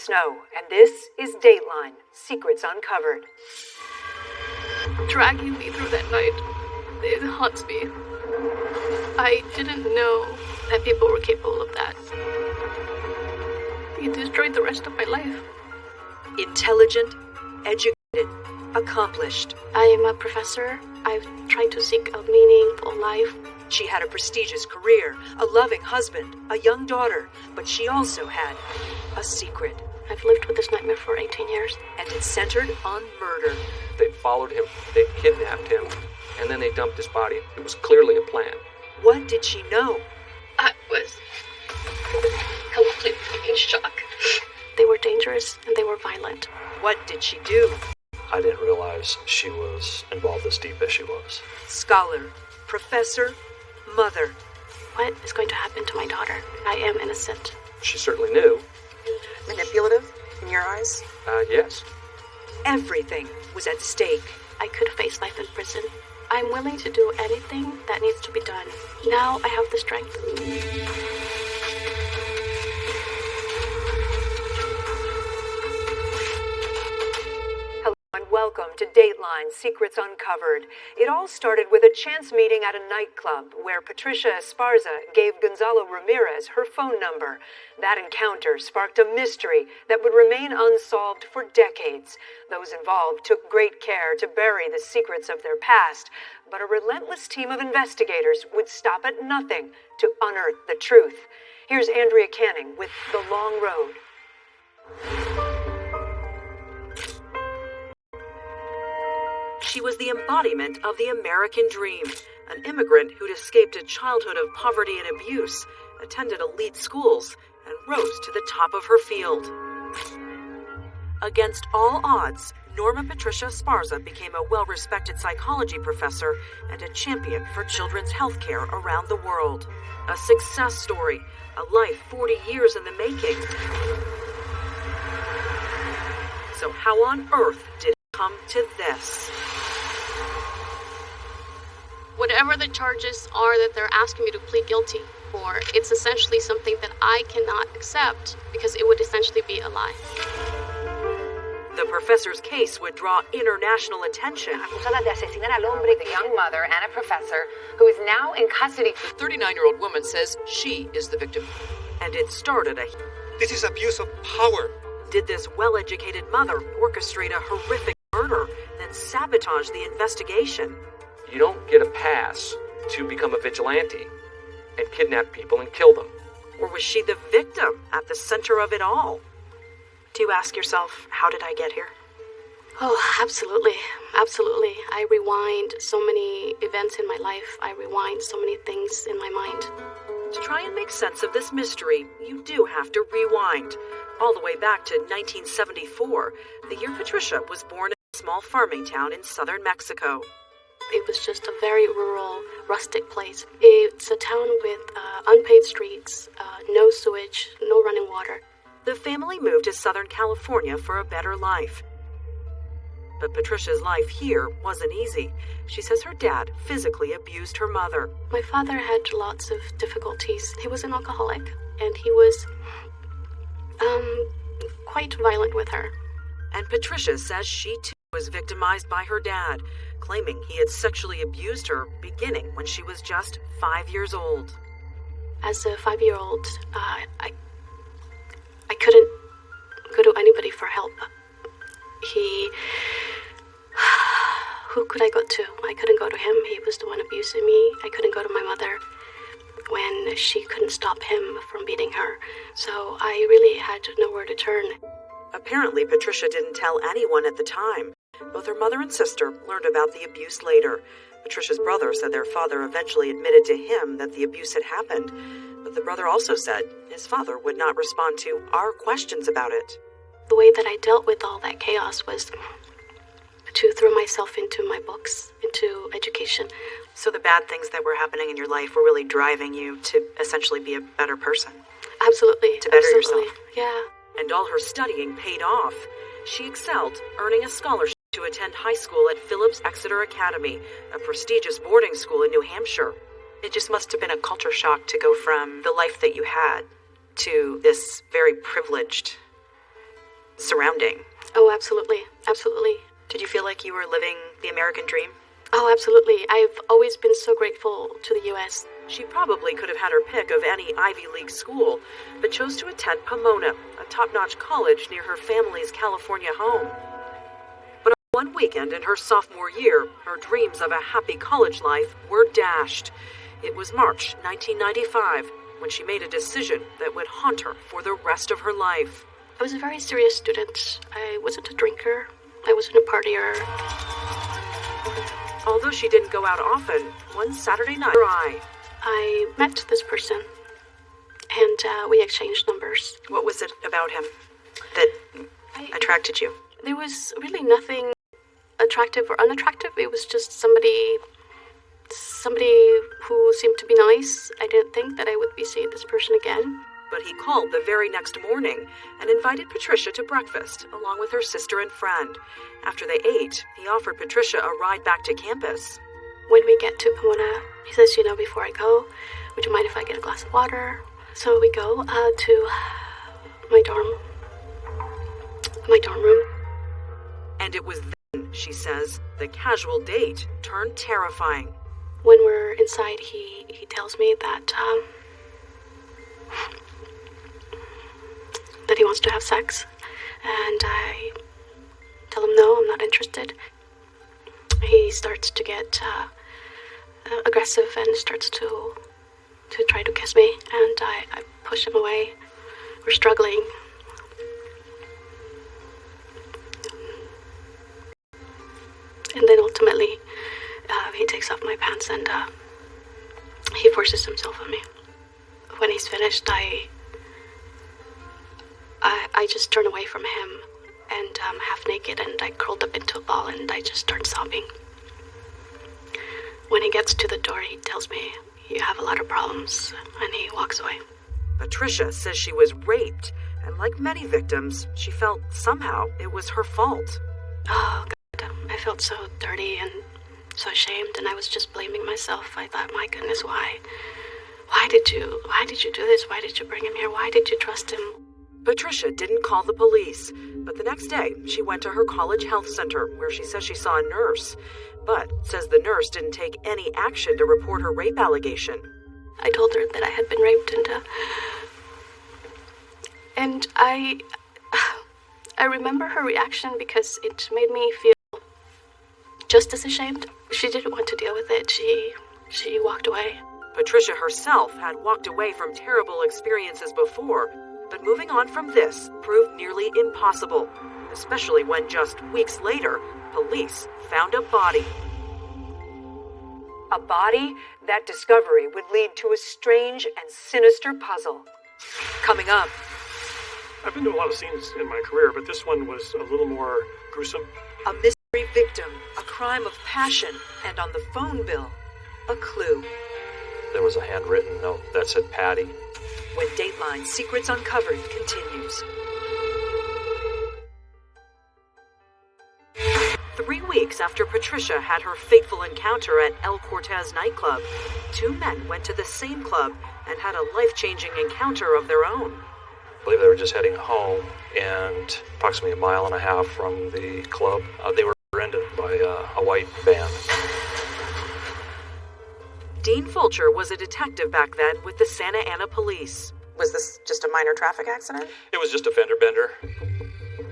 Snow, and this is Dateline, Secrets Uncovered. Dragging me through that night, it haunts me. I didn't know that people were capable of that. It destroyed the rest of my life. Intelligent, educated, accomplished. I am a professor. I've tried to seek a meaningful life. She had a prestigious career, a loving husband, a young daughter, but she also had a secret. I've lived with this nightmare for 18 years. And it centered on murder. They followed him, they kidnapped him, and then they dumped his body. It was clearly a plan. What did she know? I was completely in shock. They were dangerous and they were violent. What did she do? I didn't realize she was involved as deep as she was. Scholar, professor, mother. What is going to happen to my daughter? I am innocent. She certainly knew. Manipulative, in your eyes? Yes. Everything was at stake. I could face life in prison. I'm willing to do anything that needs to be done. Now I have the strength. And welcome to Dateline, Secrets Uncovered. It all started with a chance meeting at a nightclub where Patricia Esparza gave Gonzalo Ramirez her phone number. That encounter sparked a mystery that would remain unsolved for decades. Those involved took great care to bury the secrets of their past, but a relentless team of investigators would stop at nothing to unearth the truth. Here's Andrea Canning with The Long Road. She was the embodiment of the American dream, an immigrant who'd escaped a childhood of poverty and abuse, attended elite schools, and rose to the top of her field. Against all odds, Norma Patricia Esparza became a well-respected psychology professor and a champion for children's health care around the world. A success story, a life 40 years in the making. So how on earth did it come to this? Whatever the charges are that they're asking me to plead guilty for, it's essentially something that I cannot accept because it would essentially be a lie. The professor's case would draw international attention. Acusada de asesinar al hombre, the young mother and a professor who is now in custody. The 39-year-old woman says she is the victim. And it started a... This is abuse of power. Did this well-educated mother orchestrate a horrific murder, then sabotage the investigation? You don't get a pass to become a vigilante and kidnap people and kill them. Or was she the victim at the center of it all? Do you ask yourself, how did I get here? Oh, absolutely. Absolutely. I rewind so many events in my life. I rewind so many things in my mind. To try and make sense of this mystery, you do have to rewind. All the way back to 1974, the year Patricia was born in a small farming town in southern Mexico. It was just a very rural, rustic place. It's a town with unpaved streets, no sewage, no running water. The family moved to Southern California for a better life. But Patricia's life here wasn't easy. She says her dad physically abused her mother. My father had lots of difficulties. He was an alcoholic, and he was quite violent with her. And Patricia says she too was victimized by her dad, claiming he had sexually abused her beginning when she was just 5 years old. As a 5-year-old, I couldn't go to anybody for help. Who could I go to? I couldn't go to him. He was the one abusing me. I couldn't go to my mother when she couldn't stop him from beating her. So I really had nowhere to turn. Apparently, Patricia didn't tell anyone at the time. Both her mother and sister learned about the abuse later. Patricia's brother said their father eventually admitted to him that the abuse had happened, but the brother also said his father would not respond to our questions about it. The way that I dealt with all that chaos was to throw myself into my books, into education. So the bad things that were happening in your life were really driving you to essentially be a better person? Absolutely. To better absolutely. yourself? Yeah. And all her studying paid off. She excelled, earning a scholarship to attend high school at Phillips Exeter Academy, a prestigious boarding school in New Hampshire. It just must have been a culture shock to go from the life that you had to this very privileged surrounding. Oh, absolutely. Absolutely. Did you feel like you were living the American dream? Oh, absolutely. I've always been so grateful to the U.S. She probably could have had her pick of any Ivy League school, but chose to attend Pomona, a top-notch college near her family's California home. But on one weekend in her sophomore year, her dreams of a happy college life were dashed. It was March 1995 when she made a decision that would haunt her for the rest of her life. I was a very serious student. I wasn't a drinker. I wasn't a partier. Although she didn't go out often, one Saturday night, I met this person, and we exchanged numbers. What was it about him that attracted you? There was really nothing attractive or unattractive. It was just somebody who seemed to be nice. I didn't think that I would be seeing this person again. But he called the very next morning and invited Patricia to breakfast, along with her sister and friend. After they ate, he offered Patricia a ride back to campus. When we get to Pomona, he says, before I go, would you mind if I get a glass of water? So we go to my dorm room. And it was then, she says, the casual date turned terrifying. When we're inside, he tells me that he wants to have sex, and I tell him no, I'm not interested. He starts to get aggressive and starts to try to kiss me, and I push him away. We're struggling. And then ultimately, he takes off my pants and he forces himself on me. When he's finished, I just turn away from him, and I'm half naked, and I curled up into a ball, and I just start sobbing. When he gets to the door, he tells me, you have a lot of problems, and he walks away. Patricia says she was raped, and like many victims, she felt somehow it was her fault. Oh, God, I felt so dirty and so ashamed, and I was just blaming myself. I thought, my goodness, why? Why did you do this? Why did you bring him here? Why did you trust him? Patricia didn't call the police, but the next day she went to her college health center where she says she saw a nurse, but says the nurse didn't take any action to report her rape allegation. I told her that I had been raped, and I remember her reaction because it made me feel just as ashamed. She didn't want to deal with it. She walked away. Patricia herself had walked away from terrible experiences before, but moving on from this proved nearly impossible, especially when just weeks later, police found a body. A body? That discovery would lead to a strange and sinister puzzle. Coming up. I've been to a lot of scenes in my career, but this one was a little more gruesome. A mystery victim, a crime of passion, and on the phone bill, a clue. There was a handwritten note that said Patty. When Dateline Secrets Uncovered continues. 3 weeks after Patricia had her fateful encounter at El Cortez nightclub, 2 men went to the same club and had a life-changing encounter of their own. I believe they were just heading home, and approximately a mile and a half from the club, they were rear-ended by a white van. Dean Fulcher was a detective back then with the Santa Ana police. Was this just a minor traffic accident? It was just a fender bender.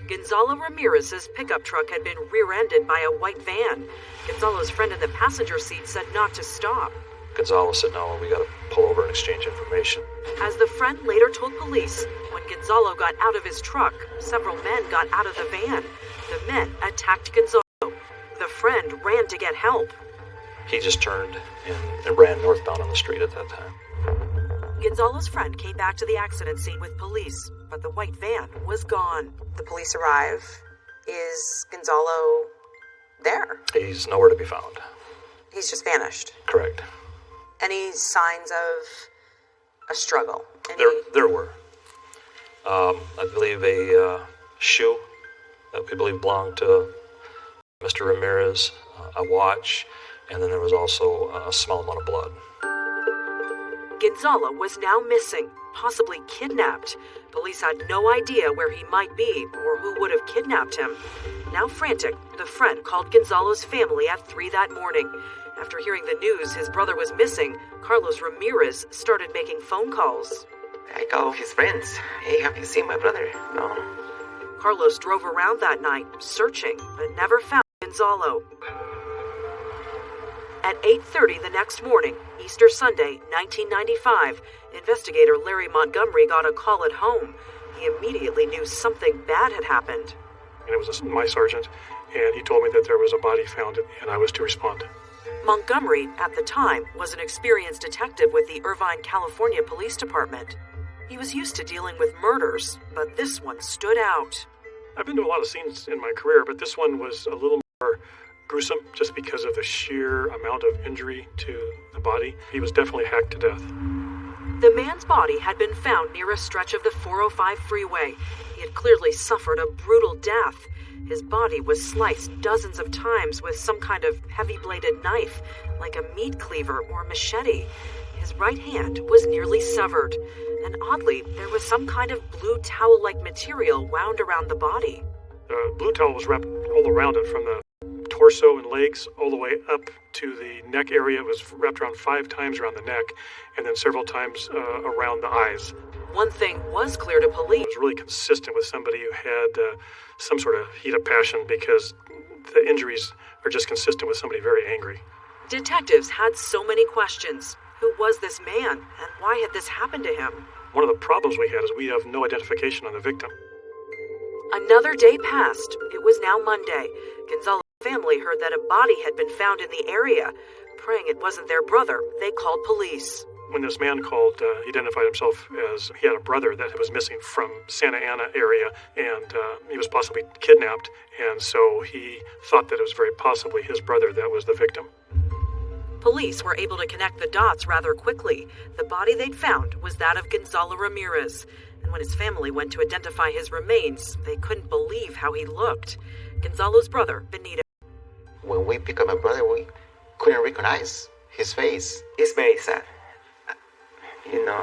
Gonzalo Ramirez's pickup truck had been rear-ended by a white van. Gonzalo's friend in the passenger seat said not to stop. Gonzalo said, no, we gotta pull over and exchange information. As the friend later told police, when Gonzalo got out of his truck, several men got out of the van. The men attacked Gonzalo. The friend ran to get help. He just turned and ran northbound on the street at that time. Gonzalo's friend came back to the accident scene with police, but the white van was gone. The police arrive. Is Gonzalo there? He's nowhere to be found. He's just vanished. Correct. Any signs of a struggle? There were. I believe a shoe that we believe belonged to Mr. Ramirez, a watch, and then there was also a small amount of blood. Gonzalo was now missing, possibly kidnapped. Police had no idea where he might be or who would have kidnapped him. Now frantic, the friend called Gonzalo's family at 3 that morning. After hearing the news his brother was missing, Carlos Ramirez started making phone calls. I called his friends. Hey, have you seen my brother? No. Carlos drove around that night, searching, but never found Gonzalo. At 8:30 the next morning, Easter Sunday, 1995, investigator Larry Montgomery got a call at home. He immediately knew something bad had happened. And it was my sergeant, and he told me that there was a body found, and I was to respond. Montgomery, at the time, was an experienced detective with the Irvine, California Police Department. He was used to dealing with murders, but this one stood out. I've been to a lot of scenes in my career, but this one was a little more gruesome just because of the sheer amount of injury to the body. He was definitely hacked to death. The man's body had been found near a stretch of the 405 freeway. He had clearly suffered a brutal death. His body was sliced dozens of times with some kind of heavy-bladed knife, like a meat cleaver or machete. His right hand was nearly severed, and oddly, there was some kind of blue towel-like material wound around the body. The blue towel was wrapped all around it, from the torso and legs all the way up to the neck area. It was wrapped around 5 times around the neck, and then several times around the eyes. One thing was clear to police. It was really consistent with somebody who had some sort of heat of passion, because the injuries are just consistent with somebody very angry. Detectives had so many questions. Who was this man, and why had this happened to him? One of the problems we had is we have no identification on the victim. Another day passed. It was now Monday. Gonzalo's family heard that a body had been found in the area. Praying it wasn't their brother, they called police. When this man called, he identified himself as he had a brother that was missing from Santa Ana area, and he was possibly kidnapped, and so he thought that it was very possibly his brother that was the victim. Police were able to connect the dots rather quickly. The body they'd found was that of Gonzalo Ramirez, and when his family went to identify his remains, they couldn't believe how he looked. Gonzalo's brother, Benito. When we picked up my brother, we couldn't recognize his face. It's very sad. You know,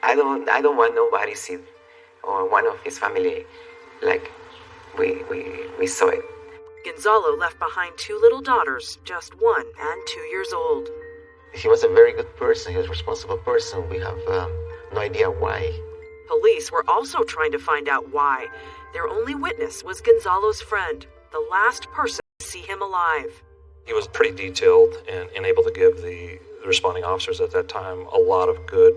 I don't want nobody to see, or one of his family, like we saw it. Gonzalo left behind 2 little daughters, just 1 and 2 years old. He was a very good person. He was a responsible person. We have no idea why. Police were also trying to find out why. Their only witness was Gonzalo's friend, the last person to see him alive. He was pretty detailed and able to give the responding officers at that time a lot of good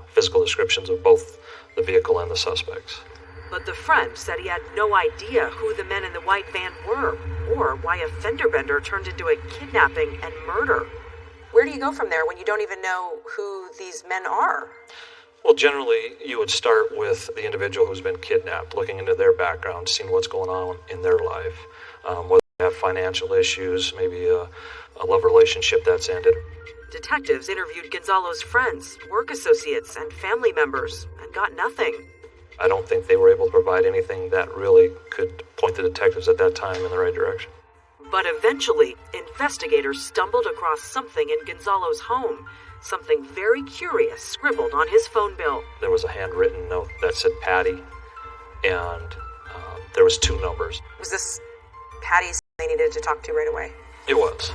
physical descriptions of both the vehicle and the suspects. But the friend said he had no idea who the men in the white van were, or why a fender bender turned into a kidnapping and murder. Where do you go from there when you don't even know who these men are? Well, generally, you would start with the individual who's been kidnapped, looking into their background, seeing what's going on in their life, whether they have financial issues, maybe a love relationship that's ended. Detectives interviewed Gonzalo's friends, work associates, and family members, and got nothing. I don't think they were able to provide anything that really could point the detectives at that time in the right direction. But eventually, investigators stumbled across something in Gonzalo's home, something very curious scribbled on his phone bill. There was a handwritten note that said Patty, and there was 2 numbers. Was this Patty they needed to talk to right away? It was.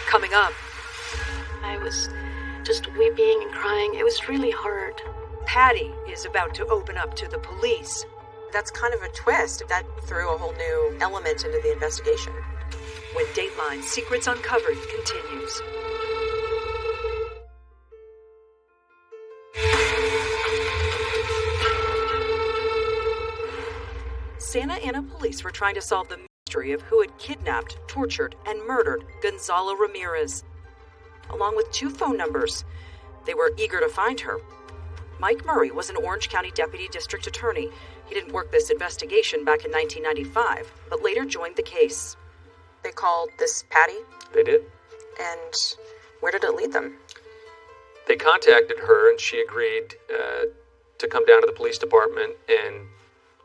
Coming up, I was just weeping and crying. It was really hard. Patty is about to open up to the police. That's kind of a twist. That threw a whole new element into the investigation. When Dateline Secrets Uncovered continues. Santa Ana police were trying to solve the mystery of who had kidnapped, tortured, and murdered Gonzalo Ramirez. Along with 2 phone numbers, they were eager to find her. Mike Murray was an Orange County Deputy District Attorney. He didn't work this investigation back in 1995, but later joined the case. They called this Patty? They did. And where did it lead them? They contacted her, and she agreed to come down to the police department and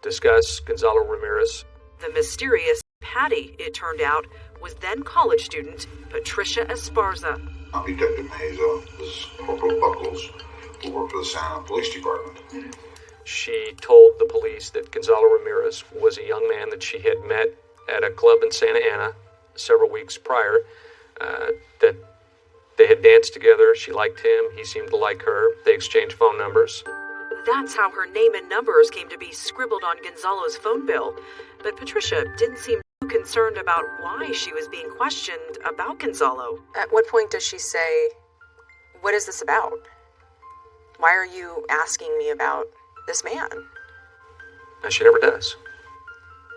discuss Gonzalo Ramirez. The mysterious Patty, it turned out, was then college student Patricia Esparza. I'm Detective Mazo. This is Corporal Buckles. who worked for the Santa Ana Police Department. She told the police that Gonzalo Ramirez was a young man that she had met at a club in Santa Ana several weeks prior, that they had danced together. She liked him. He seemed to like her. They exchanged phone numbers. That's how her name and numbers came to be scribbled on Gonzalo's phone bill. But Patricia didn't seem too concerned about why she was being questioned about Gonzalo. At what point does she say, "What is this about? Why are you asking me about this man?" And she never does.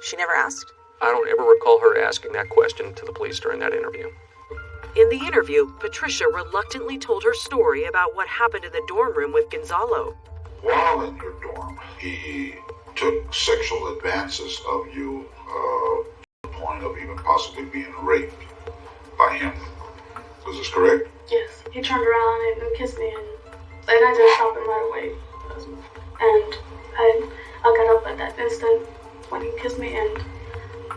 She never asked? I don't ever recall her asking that question to the police during that interview. In the interview, Patricia reluctantly told her story about what happened in the dorm room with Gonzalo. While in your dorm, he took sexual advances of you to the point of even possibly being raped by him. Was this correct? Yes, he turned around and kissed me, and I just stopped him right away. And I got up at that instant when he kissed me, and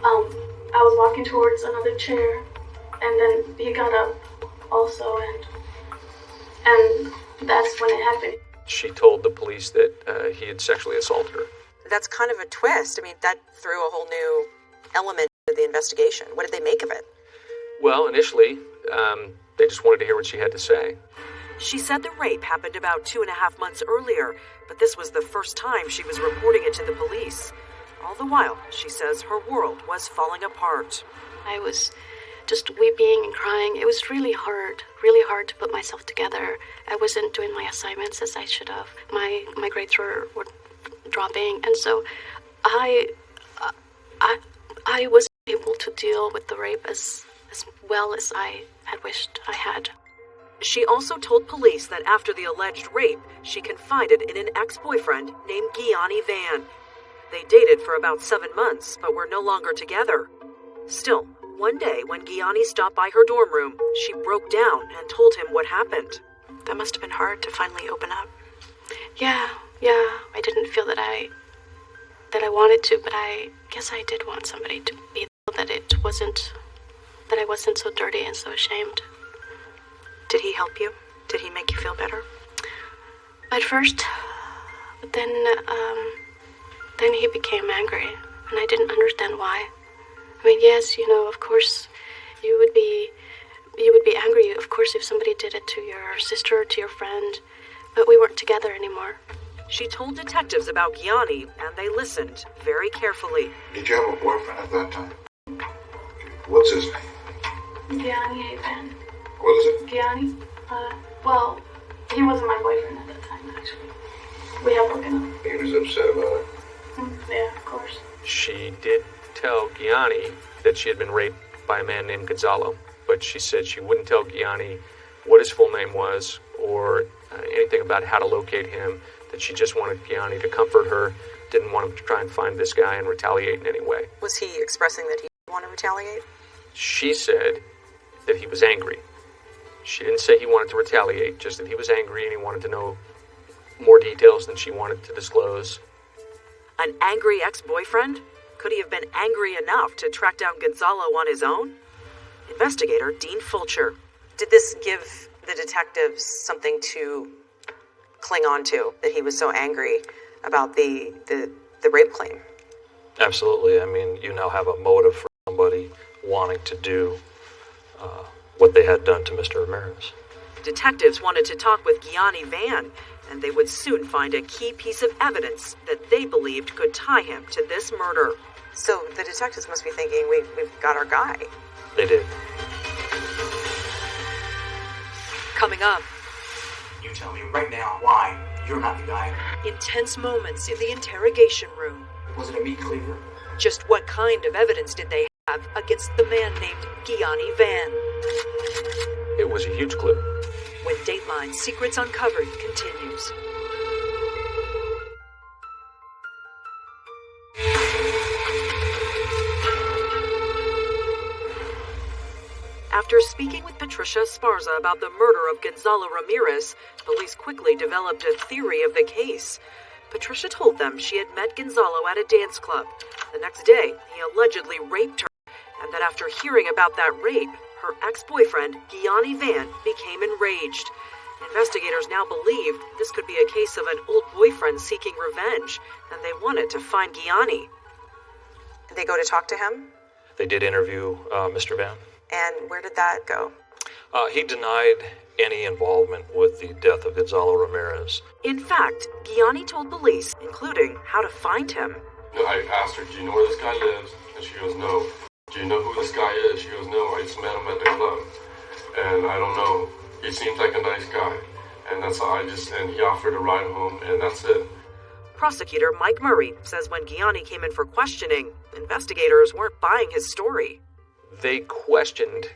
I was walking towards another chair, and then he got up also, and that's when it happened. She told the police that he had sexually assaulted her. That's kind of a twist. I mean, that threw a whole new element to the investigation. What did they make of it? Well, initially, they just wanted to hear what she had to say. She said the rape happened about 2.5 months earlier, but this was the first time she was reporting it to the police. All the while, she says her world was falling apart. I was just weeping and crying. It was really hard to put myself together. I wasn't doing my assignments as I should have. My grades were dropping, and so I wasn't able to deal with the rape as well as I had wished I had. She also told police that after the alleged rape, she confided in an ex-boyfriend named Gianni Van. They dated for about 7 months, but were no longer together. Still, one day when Gianni stopped by her dorm room, she broke down and told him what happened. That must have been hard to finally open up. Yeah, I didn't feel that I wanted to, but I guess I did want somebody to be that I wasn't so dirty and so ashamed. Did he help you? Did he make you feel better? At first, but then he became angry, and I didn't understand why. I mean, yes, of course, you would be angry, of course, if somebody did it to your sister or to your friend, but we weren't together anymore. She told detectives about Gianni, and they listened very carefully. Did you have a boyfriend at that time? What's his name? Gianni Van. What is it? Gianni? Well, he wasn't my boyfriend at that time, actually. We have broken up. He was upset about it. Yeah, of course. She did tell Gianni that she had been raped by a man named Gonzalo, but she said she wouldn't tell Gianni what his full name was or anything about how to locate him, that she just wanted Gianni to comfort her, didn't want him to try and find this guy and retaliate in any way. Was he expressing that he didn't want to retaliate? She said that he was angry. She didn't say he wanted to retaliate, just that he was angry and he wanted to know more details than she wanted to disclose. An angry ex-boyfriend? Could he have been angry enough to track down Gonzalo on his own? Investigator Dean Fulcher. Did this give the detectives something to cling on to, that he was so angry about the rape claim? Absolutely. I mean, you now have a motive for somebody wanting to do what they had done to Mr. Ramirez. Detectives wanted to talk with Gianni Van, and they would soon find a key piece of evidence that they believed could tie him to this murder. So the detectives must be thinking, we've got our guy. They did. Coming up. You tell me right now why you're not the guy. Intense moments in the interrogation room. Was it a meat cleaver? Just what kind of evidence did they have against the man named Gianni Van? It was a huge clue. When Dateline Secrets Uncovered continues. After speaking with Patricia Esparza about the murder of Gonzalo Ramirez, police quickly developed a theory of the case. Patricia told them she had met Gonzalo at a dance club. The next day, he allegedly raped her, and that after hearing about that rape, her ex-boyfriend, Gianni Van, became enraged. Investigators now believe this could be a case of an old boyfriend seeking revenge, and they wanted to find Gianni. Did they go to talk to him? They did interview Mr. Van. And where did that go? He denied any involvement with the death of Gonzalo Ramirez. In fact, Gianni told police, including how to find him. I asked her, do you know where this guy lives? And she goes, no. Do you know who this guy is? She goes, no, I just met him at the club. And I don't know. He seems like a nice guy. And that's all and he offered a ride home, and that's it. Prosecutor Mike Murray says when Gianni came in for questioning, investigators weren't buying his story. They questioned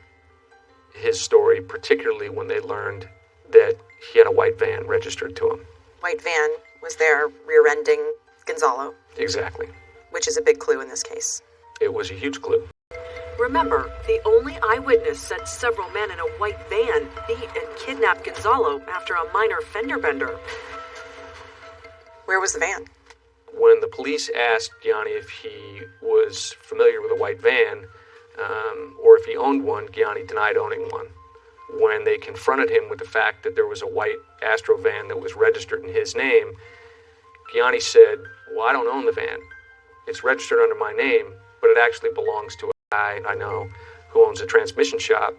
his story, particularly when they learned that he had a white van registered to him. White van was there rear-ending Gonzalo. Exactly. Which is a big clue in this case. It was a huge clue. Remember, the only eyewitness said several men in a white van beat and kidnapped Gonzalo after a minor fender bender. Where was the van? When the police asked Gianni if he was familiar with a white van, or if he owned one, Gianni denied owning one. When they confronted him with the fact that there was a white Astro van that was registered in his name, Gianni said, well, I don't own the van. It's registered under my name, but it actually belongs to a guy I know who owns a transmission shop.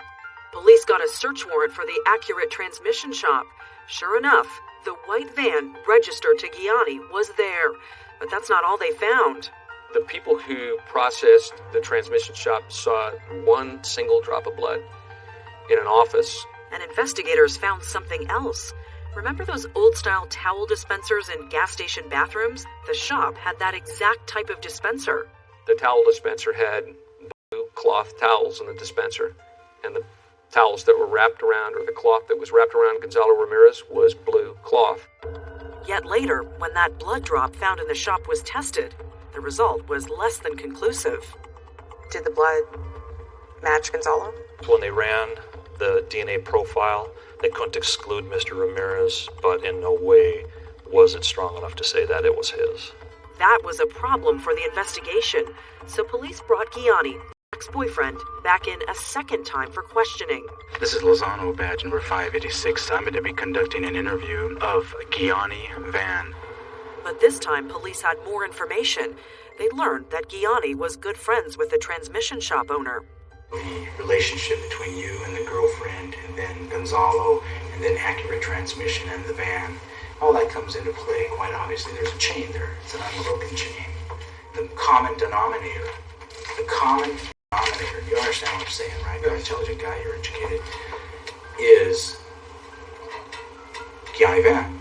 Police got a search warrant for the Accurate Transmission Shop. Sure enough, the white van registered to Gianni was there, but that's not all they found. The people who processed the transmission shop saw one single drop of blood in an office. And investigators found something else. Remember those old-style towel dispensers in gas station bathrooms? The shop had that exact type of dispenser. The towel dispenser had blue cloth towels in the dispenser, and the towels that were wrapped around, or the cloth that was wrapped around Gonzalo Ramirez was blue cloth. Yet later, when that blood drop found in the shop was tested, the result was less than conclusive. Did the blood match Gonzalo? When they ran the DNA profile, they couldn't exclude Mr. Ramirez, but in no way was it strong enough to say that it was his. That was a problem for the investigation, so police brought Gianni, ex-boyfriend, back in a second time for questioning. This is Lozano, badge number 586. I'm going to be conducting an interview of Gianni Van. But this time, police had more information. They learned that Gianni was good friends with the transmission shop owner. The relationship between you and the girlfriend, and then Gonzalo, and then Accurate Transmission and the van, all that comes into play. Quite obviously, there's a chain there. It's an unbroken chain. The common denominator, you understand what I'm saying, right? You're an intelligent guy, you're educated, is Gianni Van.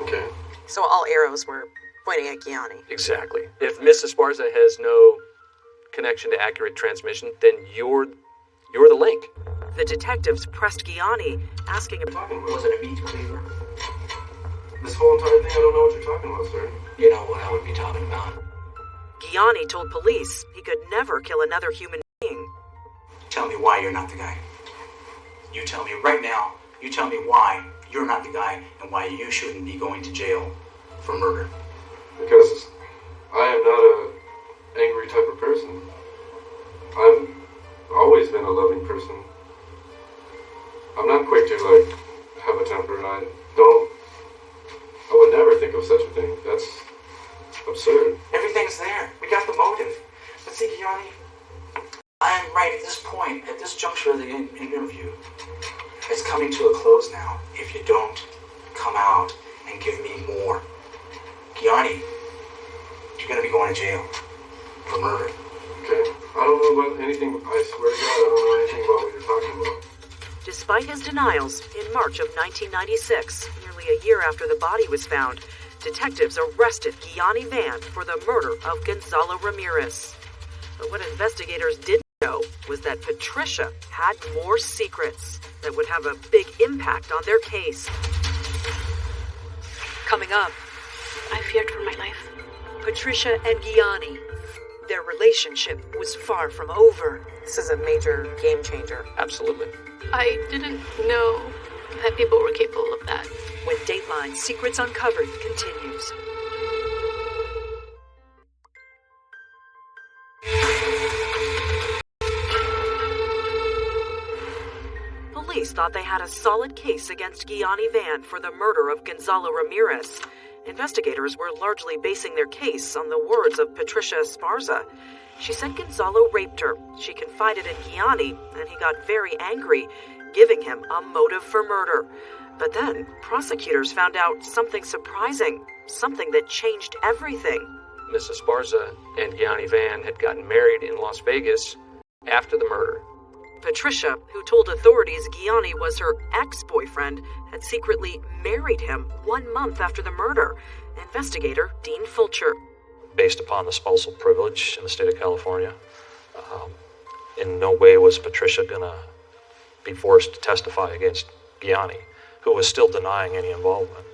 Okay. So all arrows were pointing at Gianni. Exactly. If Miss Esparza has no connection to Accurate Transmission, then you're the link. The detectives pressed Gianni, asking him, Was it a meat cleaver? This whole entire thing, I don't know what you're talking about, sir. You know what I would be talking about. Gianni told police he could never kill another human being. Tell me why you're not the guy. You tell me right now, you tell me why you're not the guy and why you shouldn't be going to jail for murder. Because I am not a angry type of person. I've always been a loving person. I'm not quick to, have a temper, and I would never think of such a thing. That's absurd. Everything's there. We got the motive. But see, Gianni, I'm right at this point, at this juncture of the interview. It's coming to a close now. If you don't come out and give me more, Gianni, you're going to be going to jail for murder. Okay. I don't know about anything. I swear to God, I don't know anything about what you're talking about. Despite his denials, in March of 1996, nearly a year after the body was found, detectives arrested Gianni Van for the murder of Gonzalo Ramirez. But what investigators didn't know was that Patricia had more secrets that would have a big impact on their case. Coming up, I feared for my life. Patricia and Gianni. Their relationship was far from over. This is a major game changer. Absolutely. I didn't know that people were capable of that. When Dateline Secrets Uncovered continues. police thought they had a solid case against Gianni Van for the murder of Gonzalo Ramirez. Investigators were largely basing their case on the words of Patricia Esparza. She said Gonzalo raped her. She confided in Gianni, and he got very angry, giving him a motive for murder. But then, prosecutors found out something surprising, something that changed everything. Miss Esparza and Gianni Van had gotten married in Las Vegas after the murder. Patricia, who told authorities Gianni was her ex-boyfriend, had secretly married him 1 month after the murder. Investigator Dean Fulcher. Based upon the spousal privilege in the state of California, in no way was Patricia going to be forced to testify against Gianni, who was still denying any involvement.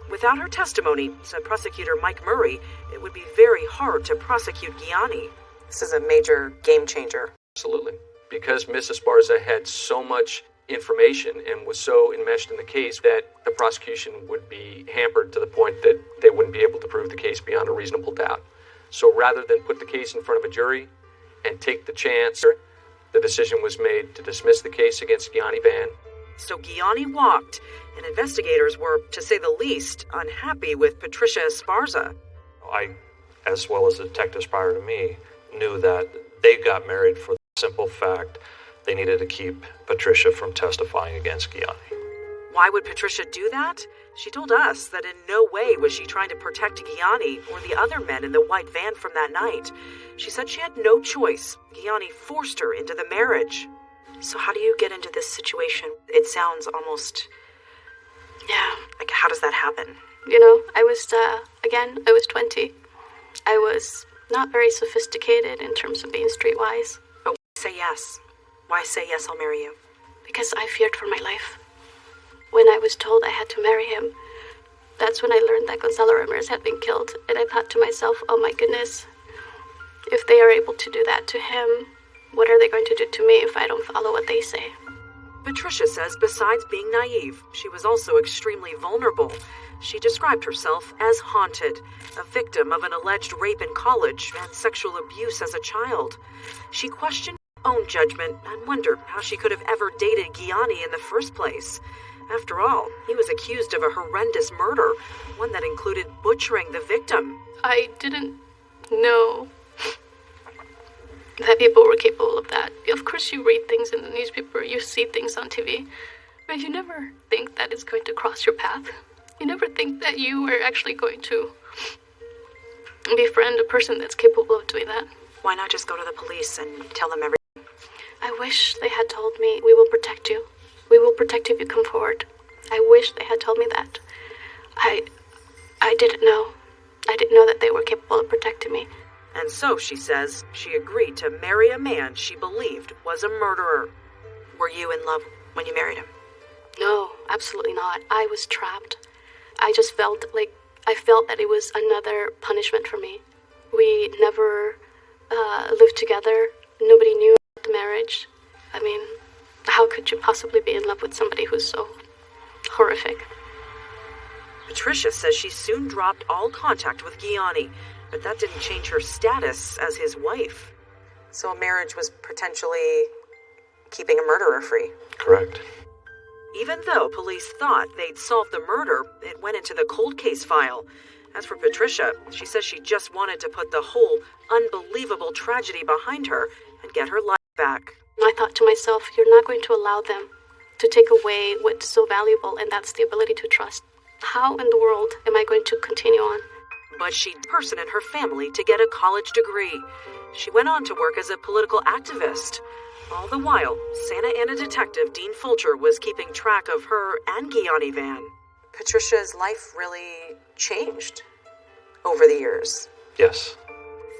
Without her testimony, said prosecutor Mike Murray, it would be very hard to prosecute Gianni. This is a major game changer. Absolutely. Because Miss Esparza had so much information and was so enmeshed in the case that the prosecution would be hampered to the point that they wouldn't be able to prove the case beyond a reasonable doubt. So rather than put the case in front of a jury and take the chance, the decision was made to dismiss the case against Gianni Van. So Gianni walked, and investigators were, to say the least, unhappy with Patricia Esparza. I, as well as the detectives prior to me, knew that they got married for the simple fact they needed to keep Patricia from testifying against Gianni. Why would Patricia do that? She told us that in no way was she trying to protect Gianni or the other men in the white van from that night. She said she had no choice. Gianni forced her into the marriage. So how do you get into this situation? It sounds almost... Yeah. Like, how does that happen? You know, I was 20. I was not very sophisticated in terms of being streetwise. But why say yes? Why say yes, I'll marry you? Because I feared for my life. When I was told I had to marry him, that's when I learned that Gonzalo Ramirez had been killed, and I thought to myself, oh my goodness, if they are able to do that to him, what are they going to do to me if I don't follow what they say? Patricia says besides being naive, she was also extremely vulnerable. She described herself as haunted, a victim of an alleged rape in college and sexual abuse as a child. She questioned her own judgment and wondered how she could have ever dated Gianni in the first place. After all, he was accused of a horrendous murder, one that included butchering the victim. I didn't know that people were capable of that. Of course you read things in the newspaper, you see things on TV, but you never think that it's going to cross your path. You never think that you are actually going to befriend a person that's capable of doing that. Why not just go to the police and tell them everything? I wish they had told me, we will protect you. We will protect you if you come forward. I wish they had told me that. I didn't know. I didn't know that they were capable of protecting me. And so, she says, she agreed to marry a man she believed was a murderer. Were you in love when you married him? No, absolutely not. I was trapped. I just felt that it was another punishment for me. We never lived together. Nobody knew about the marriage. I mean, how could you possibly be in love with somebody who's so horrific? Patricia says she soon dropped all contact with Gianni, but that didn't change her status as his wife. So a marriage was potentially keeping a murderer free. Correct. Even though police thought they'd solved the murder, it went into the cold case file. As for Patricia, she says she just wanted to put the whole unbelievable tragedy behind her and get her life back. I thought to myself, you're not going to allow them to take away what's so valuable, and that's the ability to trust. How in the world am I going to continue on? But she'd person in her family to get a college degree. She went on to work as a political activist. All the while, Santa Ana detective Dean Fulcher was keeping track of her and Gianni Van. Patricia's life really changed over the years. Yes.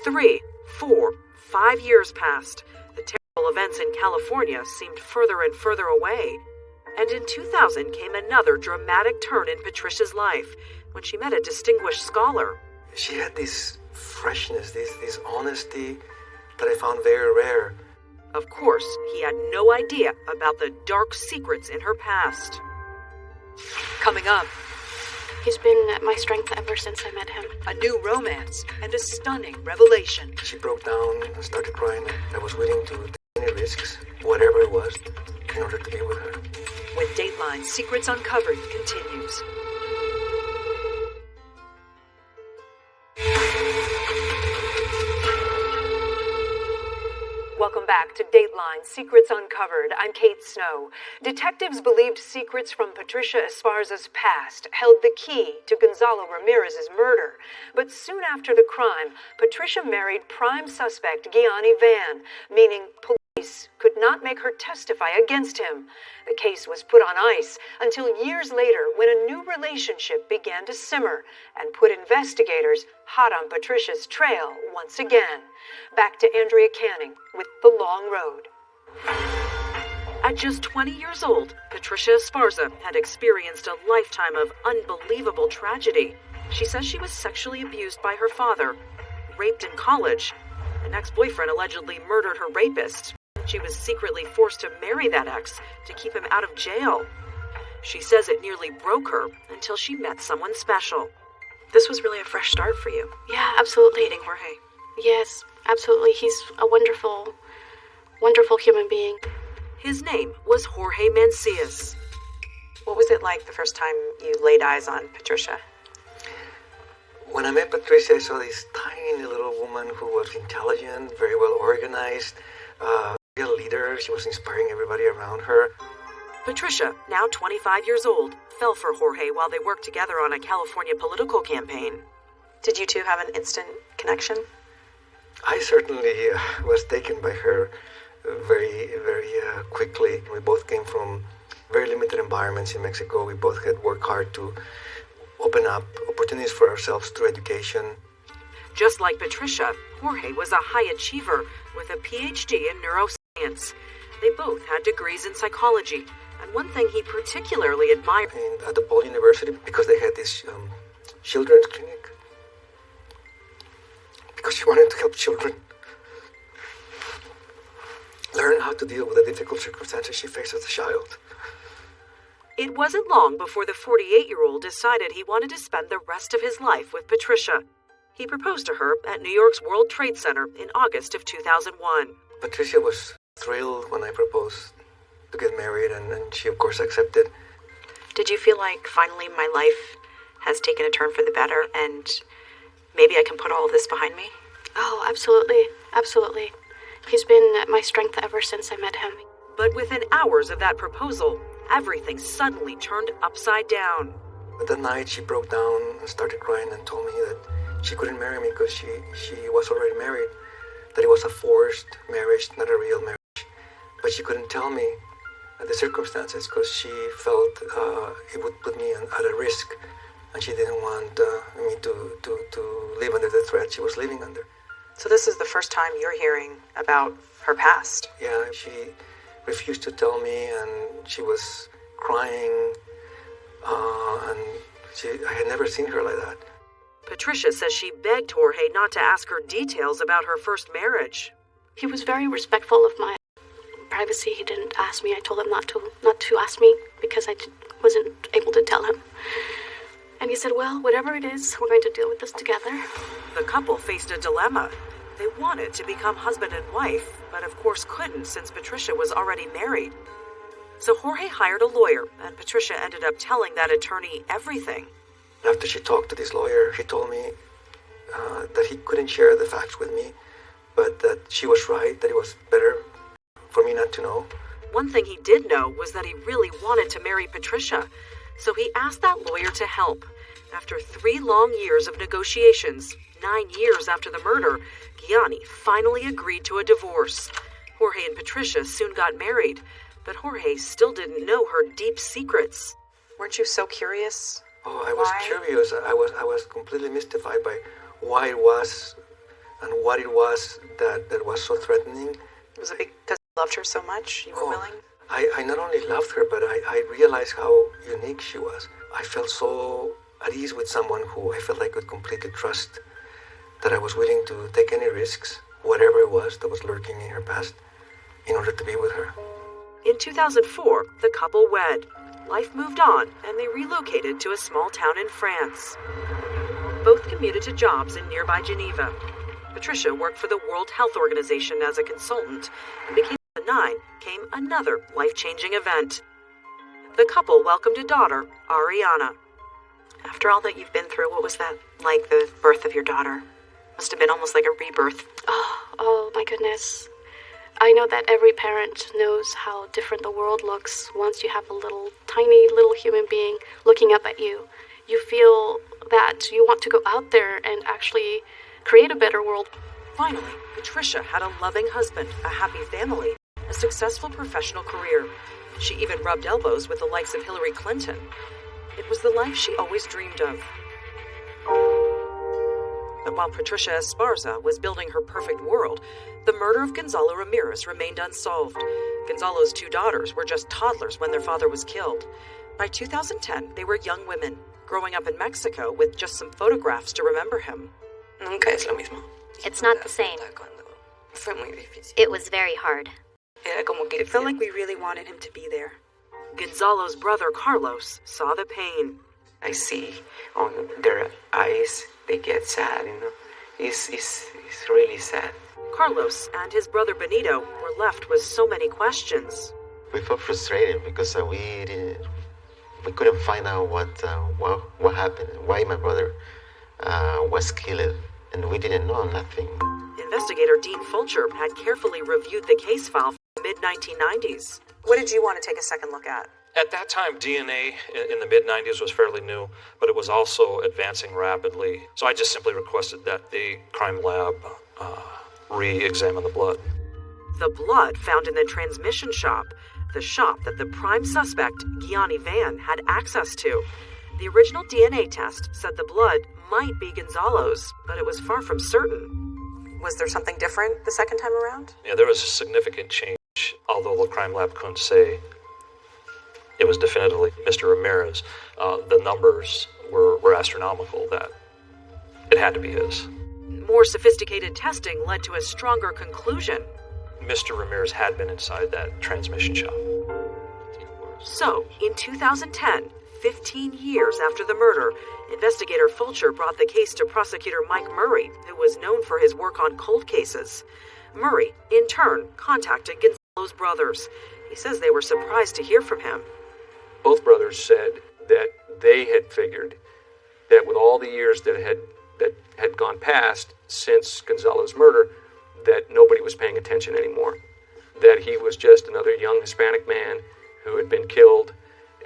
3, 4, 5 years passed. The terrible events in California seemed further and further away. And in 2000 came another dramatic turn in Patricia's life when she met a distinguished scholar. She had this freshness, this honesty that I found very rare. Of course, he had no idea about the dark secrets in her past. Coming up, he's been my strength ever since I met him. A new romance and a stunning revelation. She broke down and started crying. I was willing to take any risks, whatever it was, in order to be with her. when Dateline Secrets Uncovered continues. Welcome back to Dateline Secrets Uncovered. I'm Kate Snow. Detectives believed secrets from Patricia Esparza's past held the key to Gonzalo Ramirez's murder. But soon after the crime, Patricia married prime suspect Gianni Van, meaning police could not make her testify against him. The case was put on ice until years later when a new relationship began to simmer and put investigators hot on Patricia's trail once again. Back to Andrea Canning with The Long Road. At just 20 years old, Patricia Esparza had experienced a lifetime of unbelievable tragedy. She says she was sexually abused by her father, raped in college. An ex-boyfriend allegedly murdered her rapist. She was secretly forced to marry that ex to keep him out of jail. She says it nearly broke her until she met someone special. This was really a fresh start for you. Yeah, absolutely. Meeting Jorge. Yes, absolutely. He's a wonderful, wonderful human being. His name was Jorge Mancias. What was it like the first time you laid eyes on Patricia? When I met Patricia, I saw this tiny little woman who was intelligent, very well organized, real leader. She was inspiring everybody around her. Patricia, now 25 years old, fell for Jorge while they worked together on a California political campaign. Did you two have an instant connection? I certainly was taken by her very quickly. We both came from very limited environments in Mexico. We both had worked hard to open up opportunities for ourselves through education. Just like Patricia, Jorge was a high achiever with a PhD in neuroscience. They both had degrees in psychology, and one thing he particularly admired at DePaul University, because they had this children's clinic, because she wanted to help children learn how to deal with the difficult circumstances she faced as a child. It wasn't long before the 48-year-old decided he wanted to spend the rest of his life with Patricia. He proposed to her at New York's World Trade Center in August of 2001. Patricia was thrilled when I proposed to get married, and she, of course, accepted. Did you feel like finally my life has taken a turn for the better, and maybe I can put all of this behind me? Oh, absolutely. Absolutely. He's been my strength ever since I met him. But within hours of that proposal, everything suddenly turned upside down. But that night she broke down and started crying and told me that she couldn't marry me because she was already married, that it was a forced marriage, not a real marriage. But she couldn't tell me the circumstances because she felt it would put me at a risk, and she didn't want me to live under the threat she was living under. So this is the first time you're hearing about her past? Yeah, she refused to tell me, and she was crying, and I had never seen her like that. Patricia says she begged Jorge not to ask her details about her first marriage. He was very respectful of my privacy. He didn't ask me. I told him not to ask me because I wasn't able to tell him. And he said, well, whatever it is, we're going to deal with this together. The couple faced a dilemma. They wanted to become husband and wife, but of course couldn't since Patricia was already married. So Jorge hired a lawyer, and Patricia ended up telling that attorney everything. After she talked to this lawyer, he told me that he couldn't share the facts with me, but that she was right, that it was better for me not to know. One thing he did know was that he really wanted to marry Patricia, so he asked that lawyer to help. After 3 long years of negotiations, 9 years after the murder, Gianni finally agreed to a divorce. Jorge and Patricia soon got married, but Jorge still didn't know her deep secrets. Weren't you so curious? Oh, I was curious. I was completely mystified by why it was and what it was that was so threatening. Was it because you loved her so much? You were willing? I not only loved her, but I realized how unique she was. I felt so at ease with someone who I felt I could completely trust, that I was willing to take any risks, whatever it was that was lurking in her past, in order to be with her. In 2004, the couple wed. Life moved on, and they relocated to a small town in France. Both commuted to jobs in nearby Geneva. Patricia worked for the World Health Organization as a consultant, and became 2009 came another life-changing event. the couple welcomed a daughter, Ariana. After all that you've been through, what was that like, the birth of your daughter? Must have been almost like a rebirth. Oh my goodness. I know that every parent knows how different the world looks once you have a tiny little human being looking up at you. You feel that you want to go out there and actually create a better world. Finally, Patricia had a loving husband, a happy family, a successful professional career. She even rubbed elbows with the likes of Hillary Clinton. It was the life she always dreamed of. But while Patricia Esparza was building her perfect world, the murder of Gonzalo Ramirez remained unsolved. Gonzalo's 2 daughters were just toddlers when their father was killed. By 2010, they were young women, growing up in Mexico with just some photographs to remember him. Nunca es lo mismo. It's not the same. Fue muy difícil. It was very hard. It felt like we really wanted him to be there. Gonzalo's brother, Carlos, saw the pain. I see on their eyes, they get sad, It's really sad. Carlos and his brother Benito were left with so many questions. We felt frustrated because we couldn't find out what happened, why my brother was killed, and we didn't know nothing. Investigator Dean Fulcher had carefully reviewed the case file from the mid-1990s. What did you want to take a second look at? At that time, DNA in the mid-90s was fairly new, but it was also advancing rapidly. So I just simply requested that the crime lab re-examine the blood. The blood found in the transmission shop, the shop that the prime suspect, Gianni Van, had access to. The original DNA test said the blood might be Gonzalo's, but it was far from certain. Was there something different the second time around? Yeah, there was a significant change, although the crime lab couldn't say it was definitively Mr. Ramirez. The numbers were astronomical that it had to be his. More sophisticated testing led to a stronger conclusion. Mr. Ramirez had been inside that transmission shop. So, in 2010, 15 years after the murder, investigator Fulcher brought the case to prosecutor Mike Murray, who was known for his work on cold cases. Murray, in turn, contacted Gonzalo's brothers. He says they were surprised to hear from him. Both brothers said that they had figured that with all the years that had gone past since Gonzalo's murder, that nobody was paying attention anymore. That he was just another young Hispanic man who had been killed,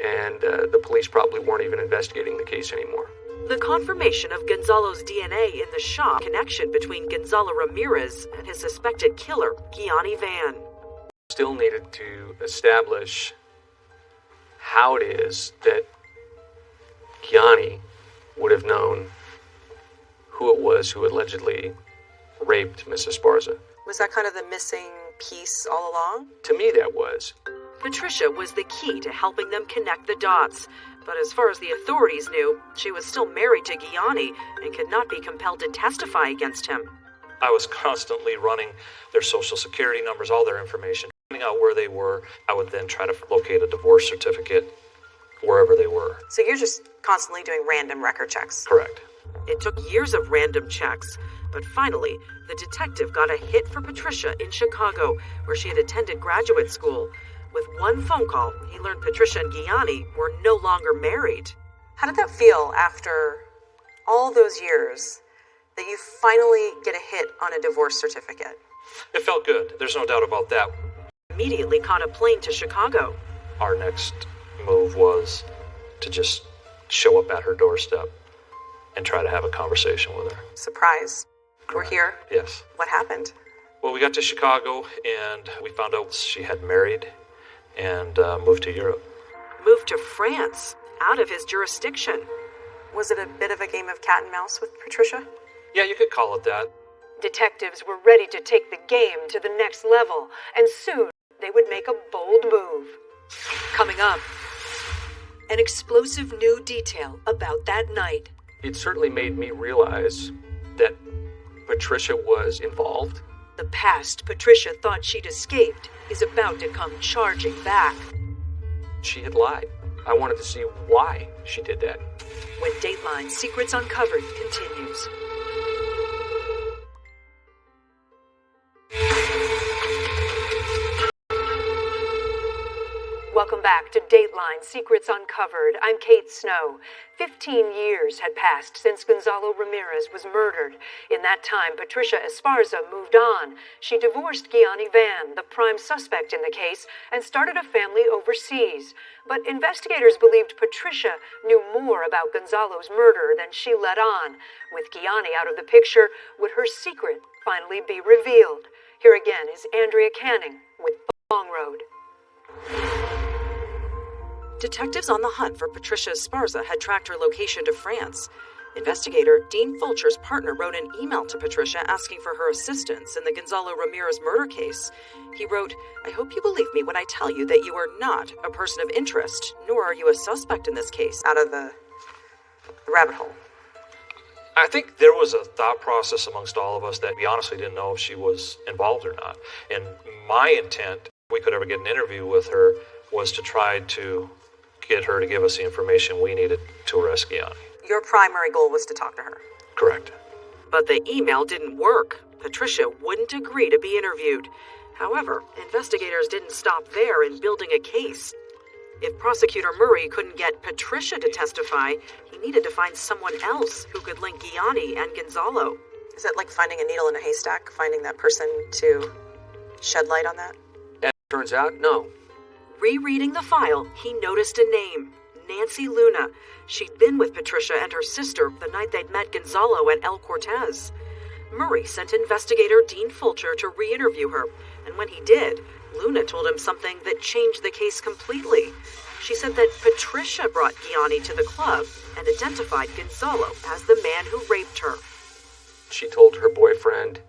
and the police probably weren't even investigating the case anymore. The confirmation of Gonzalo's DNA in the shop, connection between Gonzalo Ramirez and his suspected killer, Gianni Van. Still needed to establish how it is that Gianni would have known who it was who allegedly raped Mrs. Esparza. Was that kind of the missing piece all along? To me, that was. Patricia was the key to helping them connect the dots. But as far as the authorities knew, she was still married to Gianni and could not be compelled to testify against him. I was constantly running their social security numbers, all their information, finding out where they were. I would then try to locate a divorce certificate wherever they were. So you're just constantly doing random record checks? Correct. It took years of random checks, but finally, the detective got a hit for Patricia in Chicago, where she had attended graduate school. With one phone call, he learned Patricia and Gianni were no longer married. How did that feel after all those years that you finally get a hit on a divorce certificate? It felt good. There's no doubt about that. Immediately caught a plane to Chicago. Our next move was to just show up at her doorstep and try to have a conversation with her. Surprise. We're here? Yes. What happened? Well, we got to Chicago and we found out she had married and moved to Europe. Moved to France, out of his jurisdiction. Was it a bit of a game of cat and mouse with Patricia? Yeah, you could call it that. Detectives were ready to take the game to the next level, and soon they would make a bold move. Coming up, an explosive new detail about that night. It certainly made me realize that Patricia was involved. The past Patricia thought she'd escaped is about to come charging back. She had lied. I wanted to see why she did that. When Dateline Secrets Uncovered continues. Welcome back to Dateline Secrets Uncovered. I'm Kate Snow. 15 years had passed since Gonzalo Ramirez was murdered. In that time, Patricia Esparza moved on. She divorced Gianni Van, the prime suspect in the case, and started a family overseas. But investigators believed Patricia knew more about Gonzalo's murder than she let on. With Gianni out of the picture, would her secret finally be revealed? Here again is Andrea Canning with Long Road. Detectives on the hunt for Patricia Esparza had tracked her location to France. Investigator Dean Fulcher's partner wrote an email to Patricia asking for her assistance in the Gonzalo Ramirez murder case. He wrote, "I hope you believe me when I tell you that you are not a person of interest, nor are you a suspect in this case." Out of the rabbit hole. I think there was a thought process amongst all of us that we honestly didn't know if she was involved or not. And my intent, if we could ever get an interview with her, was to try to get her to give us the information we needed to arrest Gianni. Your primary goal was to talk to her. Correct. But the email didn't work. Patricia wouldn't agree to be interviewed. However, investigators didn't stop there in building a case. If Prosecutor Murray couldn't get Patricia to testify, he needed to find someone else who could link Gianni and Gonzalo. Is it like finding a needle in a haystack, finding that person to shed light on that? As it turns out, no. Rereading the file, he noticed a name, Nancy Luna. She'd been with Patricia and her sister the night they'd met Gonzalo at El Cortez. Murray sent investigator Dean Fulcher to re-interview her, and when he did, Luna told him something that changed the case completely. She said that Patricia brought Gianni to the club and identified Gonzalo as the man who raped her. She told her boyfriend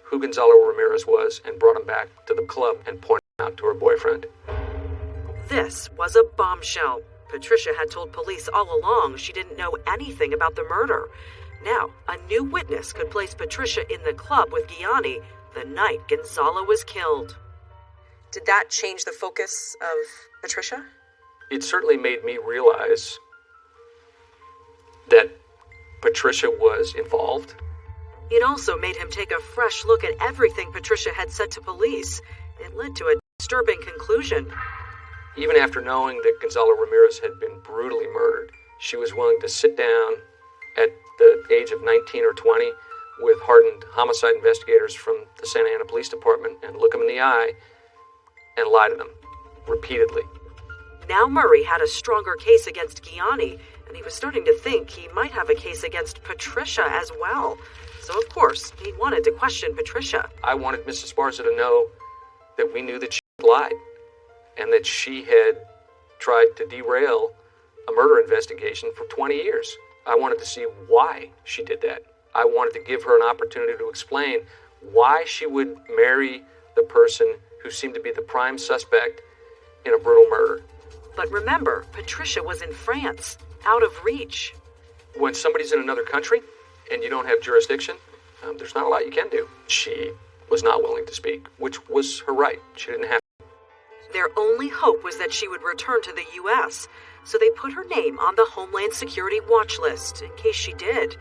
who Gonzalo Ramirez was and brought him back to the club and pointed him out to her boyfriend. This was a bombshell. Patricia had told police all along she didn't know anything about the murder. Now, a new witness could place Patricia in the club with Gianni the night Gonzalo was killed. Did that change the focus of Patricia? It certainly made me realize that Patricia was involved. It also made him take a fresh look at everything Patricia had said to police. It led to a disturbing conclusion. Even after knowing that Gonzalo Ramirez had been brutally murdered, she was willing to sit down at the age of 19 or 20 with hardened homicide investigators from the Santa Ana Police Department and look them in the eye and lie to them repeatedly. Now Murray had a stronger case against Gianni, and he was starting to think he might have a case against Patricia as well. So, of course, he wanted to question Patricia. I wanted Mrs. Esparza to know that we knew that she lied and that she had tried to derail a murder investigation for 20 years. I wanted to see why she did that. I wanted to give her an opportunity to explain why she would marry the person who seemed to be the prime suspect in a brutal murder. But remember, Patricia was in France, out of reach. When somebody's in another country and you don't have jurisdiction, there's not a lot you can do. She was not willing to speak, which was her right. She didn't have to. Their only hope was that she would return to the U.S., so they put her name on the Homeland Security watch list in case she did.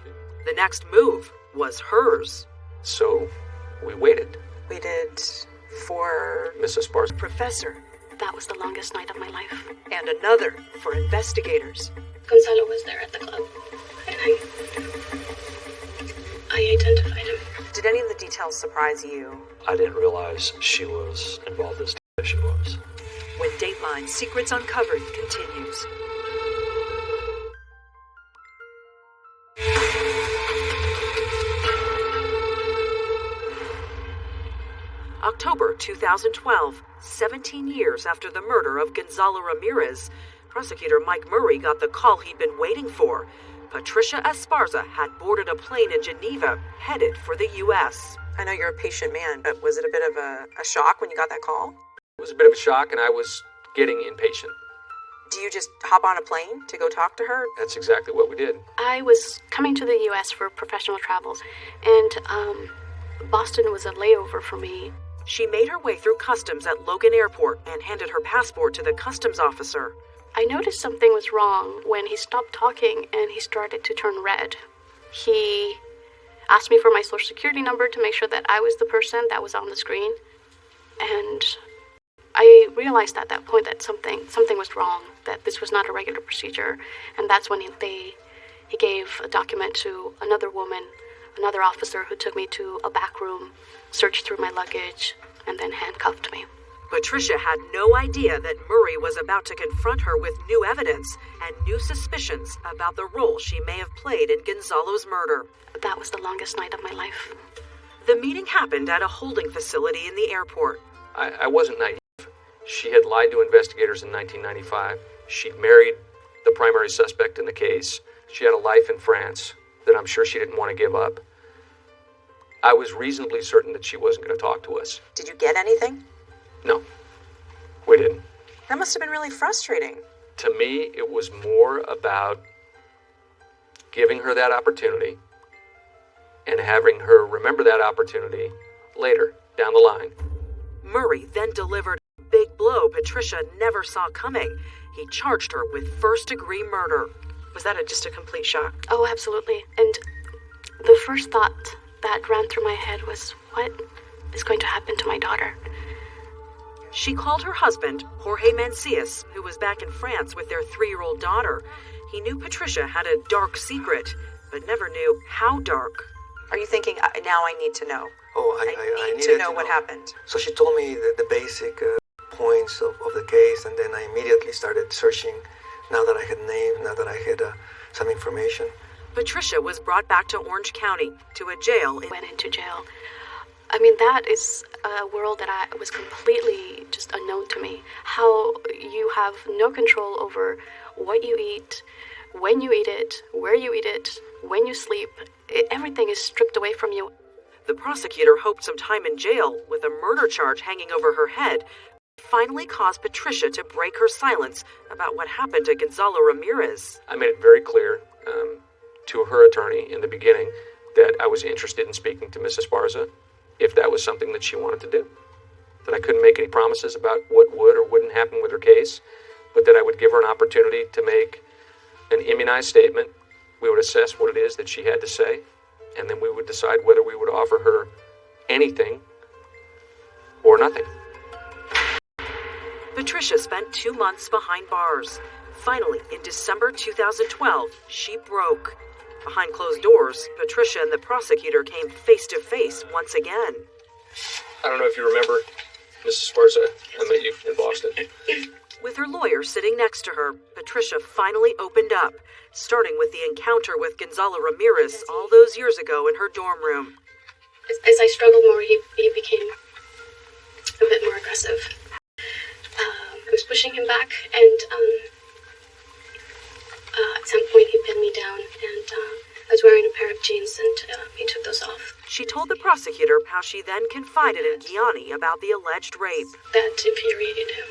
The next move was hers. So we waited. Waited for Mrs. Esparza. Professor. That was the longest night of my life. And another for investigators. Gonzalo was there at the club. I identified him. Did any of the details surprise you? I didn't realize she was involved as she was. When Dateline Secrets Uncovered continues. October 2012, 17 years after the murder of Gonzalo Ramirez, prosecutor Mike Murray got the call he'd been waiting for. Patricia Esparza had boarded a plane in Geneva, headed for the U.S. I know you're a patient man, but was it a bit of a shock when you got that call? It was a bit of a shock, and I was getting impatient. Do you just hop on a plane to go talk to her? That's exactly what we did. I was coming to the U.S. for professional travels, and Boston was a layover for me. She made her way through customs at Logan Airport and handed her passport to the customs officer. I noticed something was wrong when he stopped talking and he started to turn red. He asked me for my social security number to make sure that I was the person that was on the screen. And I realized at that point that something was wrong, that this was not a regular procedure. And that's when he gave a document to another woman, another officer, who took me to a back room, searched through my luggage, and then handcuffed me. Patricia had no idea that Murray was about to confront her with new evidence and new suspicions about the role she may have played in Gonzalo's murder. That was the longest night of my life. The meeting happened at a holding facility in the airport. I wasn't naive. She had lied to investigators in 1995. She'd married the primary suspect in the case. She had a life in France that I'm sure she didn't want to give up. I was reasonably certain that she wasn't going to talk to us. Did you get anything? No, we didn't. That must have been really frustrating. To me, it was more about giving her that opportunity and having her remember that opportunity later, down the line. Murray then delivered a big blow Patricia never saw coming. He charged her with first-degree murder. Was that just a complete shock? Oh, absolutely. And the first thought that ran through my head was, what is going to happen to my daughter? She called her husband, Jorge Mancias, who was back in France with their 3-year-old daughter. He knew Patricia had a dark secret, but never knew how dark. Are you thinking, now I need to know? Oh, I need to know what happened. So she told me the basic points of the case, and then I immediately started searching now that I had names, now that I had some information. Patricia was brought back to Orange County, to a jail. Went into jail. I mean, that is a world that was completely just unknown to me. How you have no control over what you eat, when you eat it, where you eat it, when you sleep. Everything is stripped away from you. The prosecutor hoped some time in jail, with a murder charge hanging over her head, finally caused Patricia to break her silence about what happened to Gonzalo Ramirez. I made it very clear to her attorney in the beginning that I was interested in speaking to Mrs. Esparza if that was something that she wanted to do. That I couldn't make any promises about what would or wouldn't happen with her case, but that I would give her an opportunity to make an immunized statement. We would assess what it is that she had to say, and then we would decide whether we would offer her anything or nothing. Patricia spent 2 months behind bars. Finally, in December 2012, she broke. Behind closed doors, Patricia and the prosecutor came face to face once again. I don't know if you remember, Mrs. Esparza, I met you in Boston. With her lawyer sitting next to her, Patricia finally opened up, starting with the encounter with Gonzalo Ramirez all those years ago in her dorm room. As I struggled more, he became a bit more aggressive. I was pushing him back, and at some point he pinned me down, and I was wearing a pair of jeans, and he took those off. She told the prosecutor how she then confided in Gianni about the alleged rape. That infuriated him.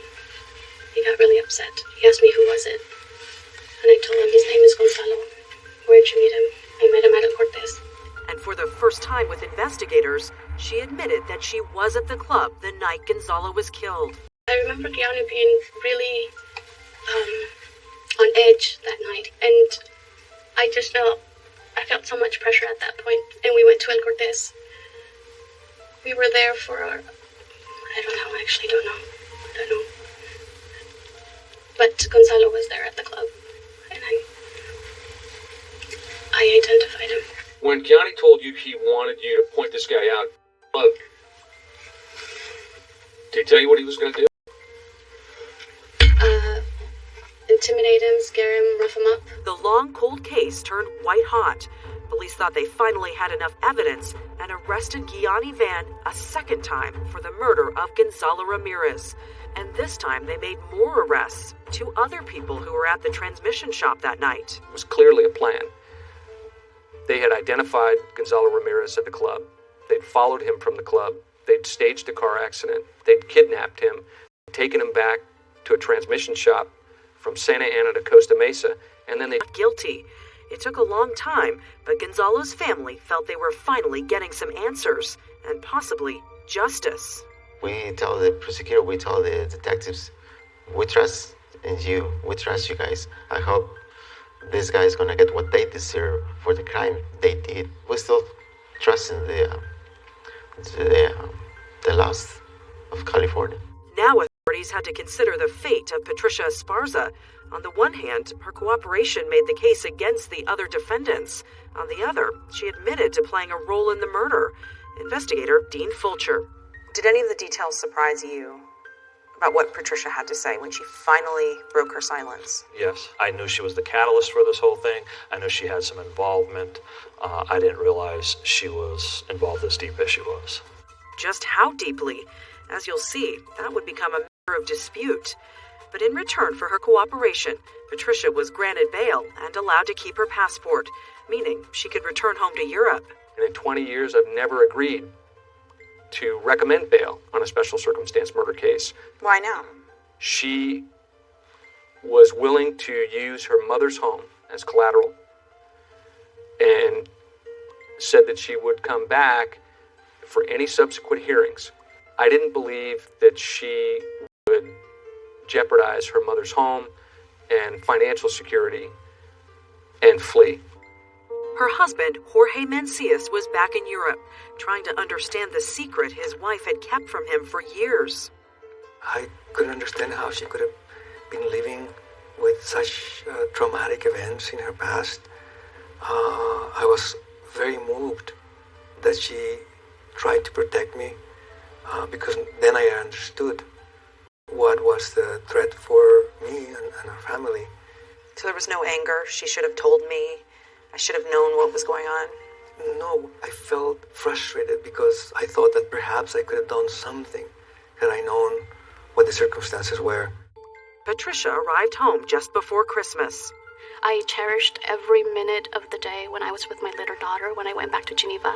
He got really upset. He asked me who was it, and I told him his name is Gonzalo. Where'd you meet him? I met him at El Cortez. And for the first time with investigators, she admitted that she was at the club the night Gonzalo was killed. I remember Gianni being really on edge that night, and I felt so much pressure at that point, and we went to El Cortez. We were there for I don't know. But Gonzalo was there at the club, and I identified him. When Gianni told you he wanted you to point this guy out, did he tell you what he was going to do? Intimidate him, scare him, rough him up. The long, cold case turned white hot. Police thought they finally had enough evidence and arrested Gianni Van a second time for the murder of Gonzalo Ramirez. And this time they made more arrests, 2 other people who were at the transmission shop that night. It was clearly a plan. They had identified Gonzalo Ramirez at the club. They'd followed him from the club. They'd staged a car accident. They'd kidnapped him, taken him back to a transmission shop from Santa Ana to Costa Mesa, and then they got guilty. It took a long time, but Gonzalo's family felt they were finally getting some answers, and possibly justice. We tell the prosecutor, we tell the detectives, we trust in you, we trust you guys. I hope these guys gonna get what they deserve for the crime they did. We still trust in the laws of California. Now authorities authorities had to consider the fate of Patricia Esparza. On the one hand, her cooperation made the case against the other defendants. On the other, she admitted to playing a role in the murder. Investigator Dean Fulcher. Did any of the details surprise you about what Patricia had to say when she finally broke her silence? Yes, I knew she was the catalyst for this whole thing. I knew she had some involvement. I didn't realize she was involved as deep as she was. Just how deeply? As you'll see, that would become a matter of dispute. But in return for her cooperation, Patricia was granted bail and allowed to keep her passport, meaning she could return home to Europe. And in 20 years, I've never agreed to recommend bail on a special circumstance murder case. Why now? She was willing to use her mother's home as collateral and said that she would come back for any subsequent hearings. I didn't believe that she would jeopardize her mother's home and financial security and flee. Her husband, Jorge Mencius, was back in Europe, trying to understand the secret his wife had kept from him for years. I couldn't understand how she could have been living with such traumatic events in her past. I was very moved that she tried to protect me, because then I understood what was the threat for me and our family. So there was no anger? She should have told me? I should have known what was going on? No, I felt frustrated because I thought that perhaps I could have done something had I known what the circumstances were. Patricia arrived home just before Christmas. I cherished every minute of the day when I was with my little daughter when I went back to Geneva.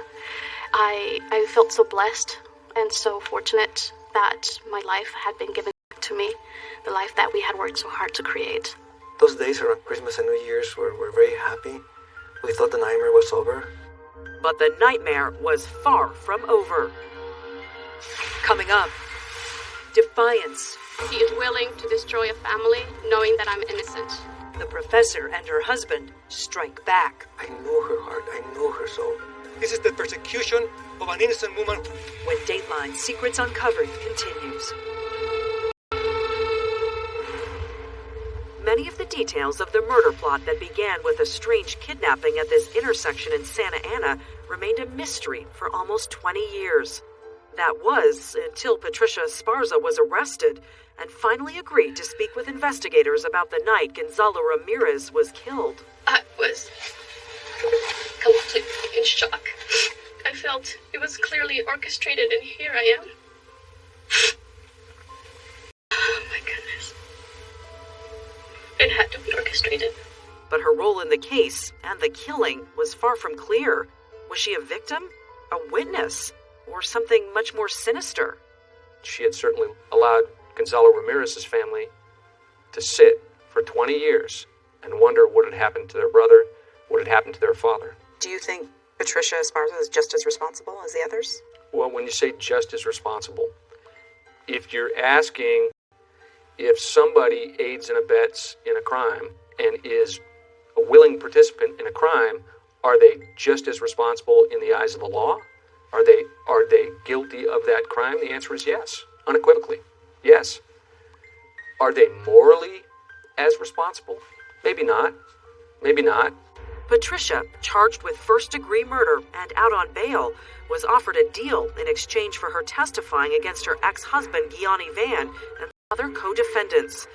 I felt so blessed and so fortunate that my life had been given back to me, the life that we had worked so hard to create. Those days around Christmas and New Year's were very happy. We thought the nightmare was over. But the nightmare was far from over. Coming up, defiance. He is willing to destroy a family knowing that I'm innocent. The professor and her husband strike back. I know her heart. I know her soul. This is the persecution of an innocent woman. When Dateline Secrets Uncovered continues. Many of the details of the murder plot that began with a strange kidnapping at this intersection in Santa Ana remained a mystery for almost 20 years. That was until Patricia Esparza was arrested and finally agreed to speak with investigators about the night Gonzalo Ramirez was killed. I was completely in shock. I felt it was clearly orchestrated, and here I am. Oh my goodness. It had to be orchestrated. But her role in the case and the killing was far from clear. Was she a victim, a witness, or something much more sinister? She had certainly allowed Gonzalo Ramirez's family to sit for 20 years and wonder what had happened to their brother, what had happened to their father. Do you think Patricia Esparza is just as responsible as the others? Well, when you say just as responsible, if you're asking if somebody aids and abets in a crime and is a willing participant in a crime, are they just as responsible in the eyes of the law? Are they guilty of that crime? The answer is yes, unequivocally, yes. Are they morally as responsible? Maybe not. Maybe not. Patricia, charged with first-degree murder and out on bail, was offered a deal in exchange for her testifying against her ex-husband, Gianni Van, and other co-defendants.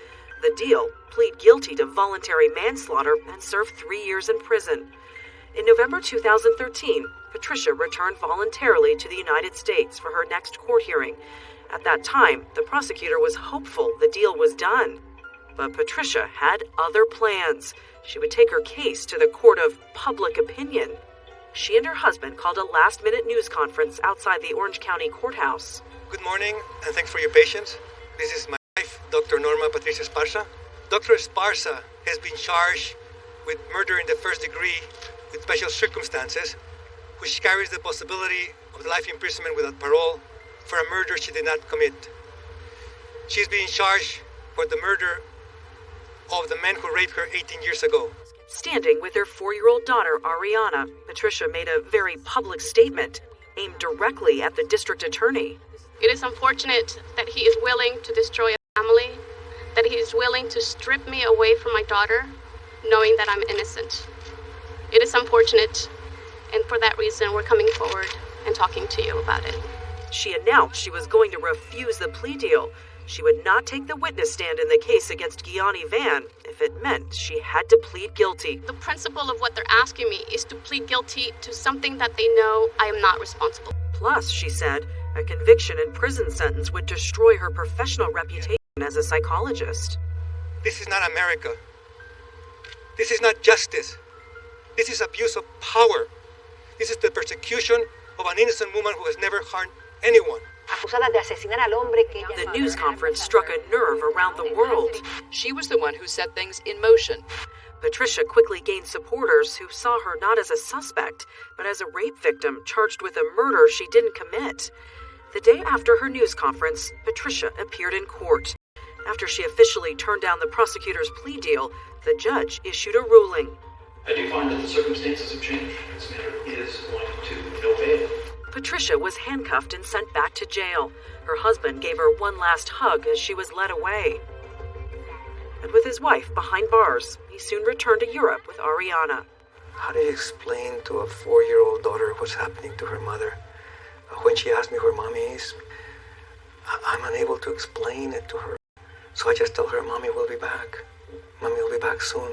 The deal: plead guilty to voluntary manslaughter and serve 3 years in prison. In November 2013, Patricia returned voluntarily to the United States for her next court hearing. At that time, the prosecutor was hopeful the deal was done. But Patricia had other plans. She would take her case to the court of public opinion. She and her husband called a last-minute news conference outside the Orange County Courthouse. Good morning, and thanks for your patience. This is my wife, Dr. Norma Patricia Esparza. Dr. Esparza has been charged with murder in the first degree with special circumstances, which carries the possibility of life imprisonment without parole for a murder she did not commit. She's being charged for the murder of the man who raped her 18 years ago. Standing with her 4-year-old daughter, Ariana, Patricia made a very public statement aimed directly at the district attorney. It is unfortunate that he is willing to destroy a family he is willing to strip me away from my daughter, knowing that I'm innocent. It is unfortunate, and for that reason, we're coming forward and talking to you about it. She announced she was going to refuse the plea deal. She would not take the witness stand in the case against Gianni Van if it meant she had to plead guilty. The principle of what they're asking me is to plead guilty to something that they know I am not responsible. Plus, she said, a conviction and prison sentence would destroy her professional reputation as a psychologist. This is not America. This is not justice. This is abuse of power. This is the persecution of an innocent woman who has never harmed anyone. The news conference struck a nerve around the world. She was the one who set things in motion. Patricia quickly gained supporters who saw her not as a suspect, but as a rape victim charged with a murder she didn't commit. The day after her news conference, Patricia appeared in court. After she officially turned down the prosecutor's plea deal, the judge issued a ruling. I do find that the circumstances have changed. This matter is going to no bail. Patricia was handcuffed and sent back to jail. Her husband gave her one last hug as she was led away. And with his wife behind bars, he soon returned to Europe with Ariana. How do you explain to a 4-year-old daughter what's happening to her mother? When she asks me where mommy is, I'm unable to explain it to her. So I just tell her, Mommy will be back. Mommy will be back soon.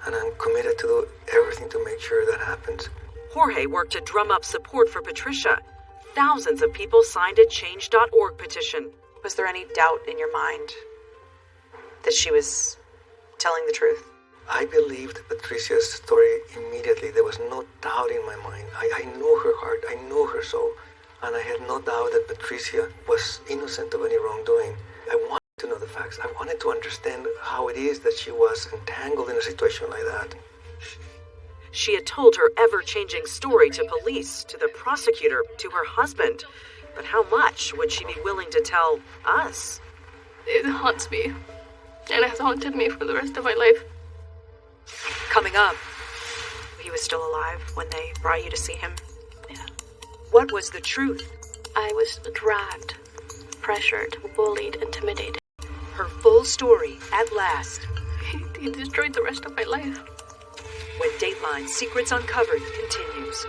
And I'm committed to do everything to make sure that happens. Jorge worked to drum up support for Patricia. Thousands of people signed a Change.org petition. Was there any doubt in your mind that she was telling the truth? I believed Patricia's story immediately. There was no doubt in my mind. I knew her heart. I knew her soul. And I had no doubt that Patricia was innocent of any wrongdoing. I wanted to know the facts. I wanted to understand how it is that she was entangled in a situation like that. She had told her ever-changing story to police, to the prosecutor, to her husband. But how much would she be willing to tell us? It haunts me, and has haunted me for the rest of my life. Coming up, he was still alive when they brought you to see him? Yeah. What was the truth? I was dragged, pressured, bullied, intimidated. Her full story at last. He destroyed the rest of my life. When Dateline Secrets Uncovered continues.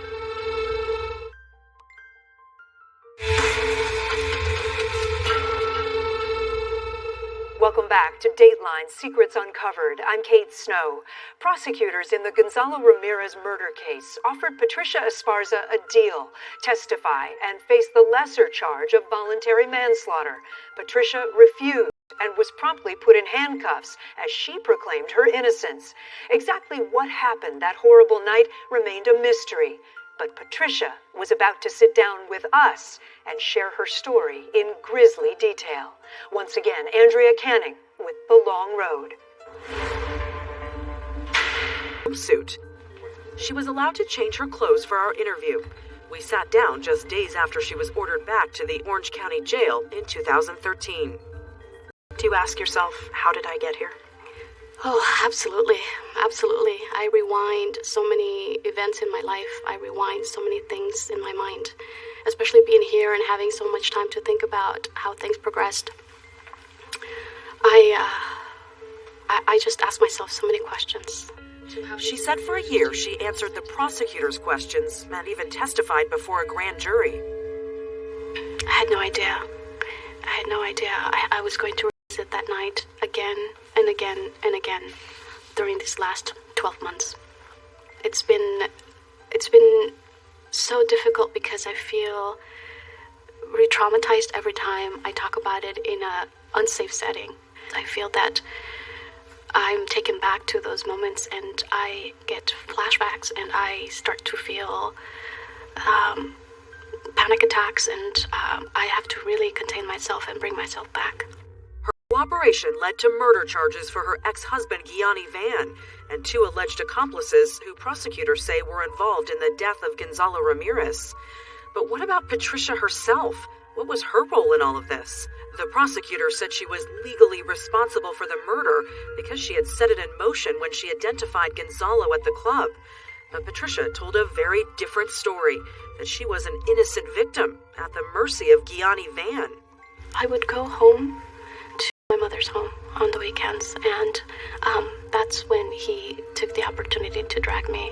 Welcome back to Dateline Secrets Uncovered. I'm Kate Snow. Prosecutors in the Gonzalo Ramirez murder case offered Patricia Esparza a deal, testify, and face the lesser charge of voluntary manslaughter. Patricia refused and was promptly put in handcuffs as she proclaimed her innocence. Exactly what happened that horrible night remained a mystery. But Patricia was about to sit down with us and share her story in grisly detail. Once again, Andrea Canning with The Long Road. Suit. She was allowed to change her clothes for our interview. We sat down just days after she was ordered back to the Orange County Jail in 2013. Do you ask yourself, how did I get here? Oh, absolutely. Absolutely. I rewind so many events in my life. I rewind so many things in my mind, especially being here and having so much time to think about how things progressed. I just ask myself so many questions. She said for a year she answered the prosecutor's questions and even testified before a grand jury. I had no idea. I was going to revisit that night again and again and again during these last 12 months. It's been so difficult because I feel re-traumatized every time I talk about it in an unsafe setting. I feel that I'm taken back to those moments and I get flashbacks and I start to feel panic attacks and I have to really contain myself and bring myself back. Her cooperation led to murder charges for her ex-husband Gianni Van and 2 alleged accomplices who prosecutors say were involved in the death of Gonzalo Ramirez. But what about Patricia herself? What was her role in all of this? The prosecutor said she was legally responsible for the murder because she had set it in motion when she identified Gonzalo at the club. But Patricia told a very different story, that she was an innocent victim at the mercy of Gianni Van. I would go home to my mother's home on the events, and that's when he took the opportunity to drag me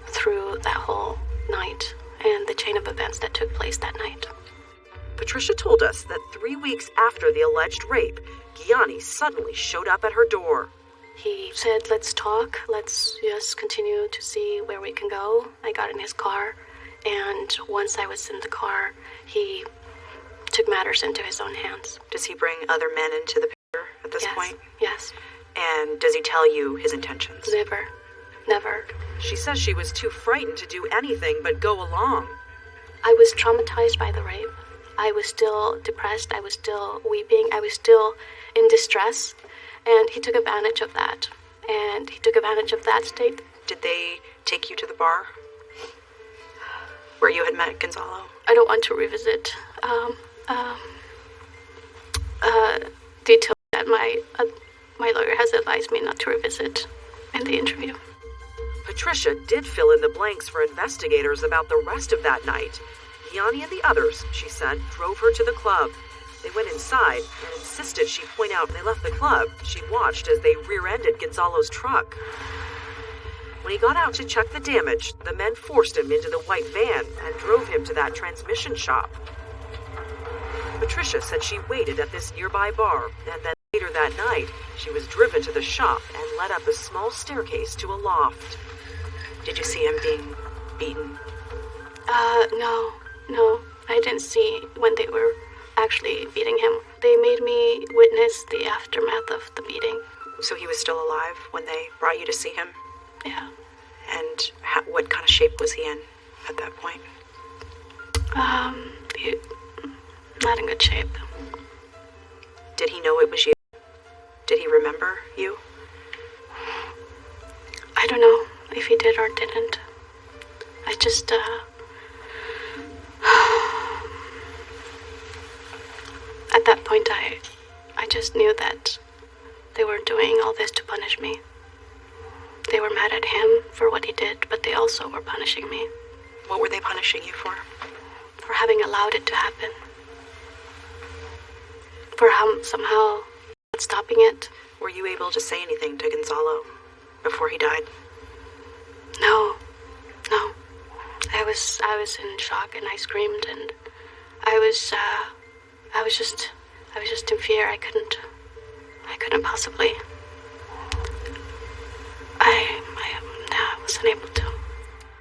through that whole night and the chain of events that took place that night. Patricia told us that 3 weeks after the alleged rape, Gianni suddenly showed up at her door. He said, let's talk, let's just continue to see where we can go. I got in his car, and once I was in the car, he took matters into his own hands. Does he bring other men into the picture at this point? Yes. And does he tell you his intentions? Never. She says she was too frightened to do anything but go along. I was traumatized by the rape. I was still depressed. I was still weeping. I was still in distress. And he took advantage of that. And he took advantage of that state. Did they take you to the bar where you had met Gonzalo? I don't want to revisit details that my lawyer has advised me not to revisit in the interview. Patricia did fill in the blanks for investigators about the rest of that night. Gianni and the others, she said, drove her to the club. They went inside and insisted she point out when they left the club. She watched as they rear-ended Gonzalo's truck. When he got out to check the damage, the men forced him into the white van and drove him to that transmission shop. Patricia said she waited at this nearby bar, and then later that night, she was driven to the shop and led up a small staircase to a loft. Did you see him being beaten? No. I didn't see when they were actually beating him. They made me witness the aftermath of the beating. So he was still alive when they brought you to see him? Yeah. And what kind of shape was he in at that point? Not in good shape. Did he know it was you? Did he remember you? I don't know if he did or didn't. I just, at that point, I just knew that they were doing all this to punish me. They were mad at him for what he did, but they also were punishing me. What were they punishing you for? For having allowed it to happen. For somehow not stopping it. Were you able to say anything to Gonzalo before he died? No. I was in shock and I screamed and I was just in fear. I couldn't possibly. I wasn't able to.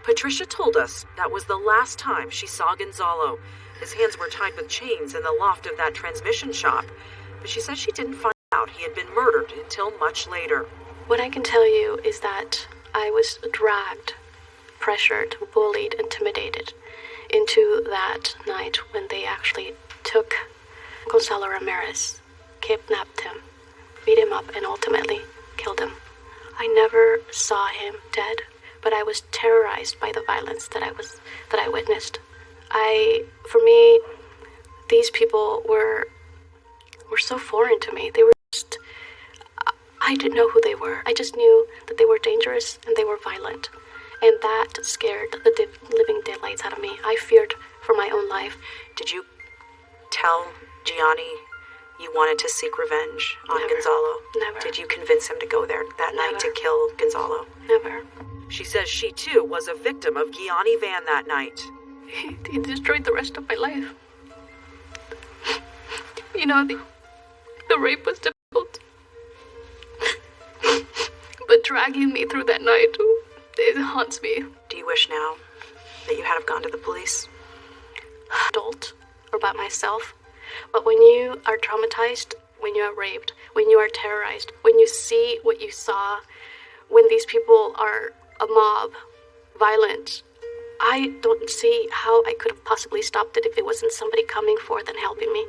Patricia told us that was the last time she saw Gonzalo. His hands were tied with chains in the loft of that transmission shop, but she says she didn't find out he had been murdered until much later. What I can tell you is that I was dragged, pressured, bullied, intimidated into that night when they actually took Gonzalo Ramirez, kidnapped him, beat him up, and ultimately killed him. I never saw him dead, but I was terrorized by the violence that I witnessed. For me, these people were so foreign to me. They were just, I didn't know who they were. I just knew that they were dangerous and they were violent. And that scared the living daylights out of me. I feared for my own life. Did you tell Gianni you wanted to seek revenge on Gonzalo? Never. Did you convince him to go there that night to kill Gonzalo? Never. She says she, too, was a victim of Gianni Van that night. He destroyed the rest of my life. You know, the rape was difficult. But dragging me through that night, it haunts me. Do you wish now that you had have gone to the police? Adult or about myself. But when you are traumatized, when you are raped, when you are terrorized, when you see what you saw, when these people are a mob, violent, I don't see how I could have possibly stopped it if it wasn't somebody coming forth and helping me.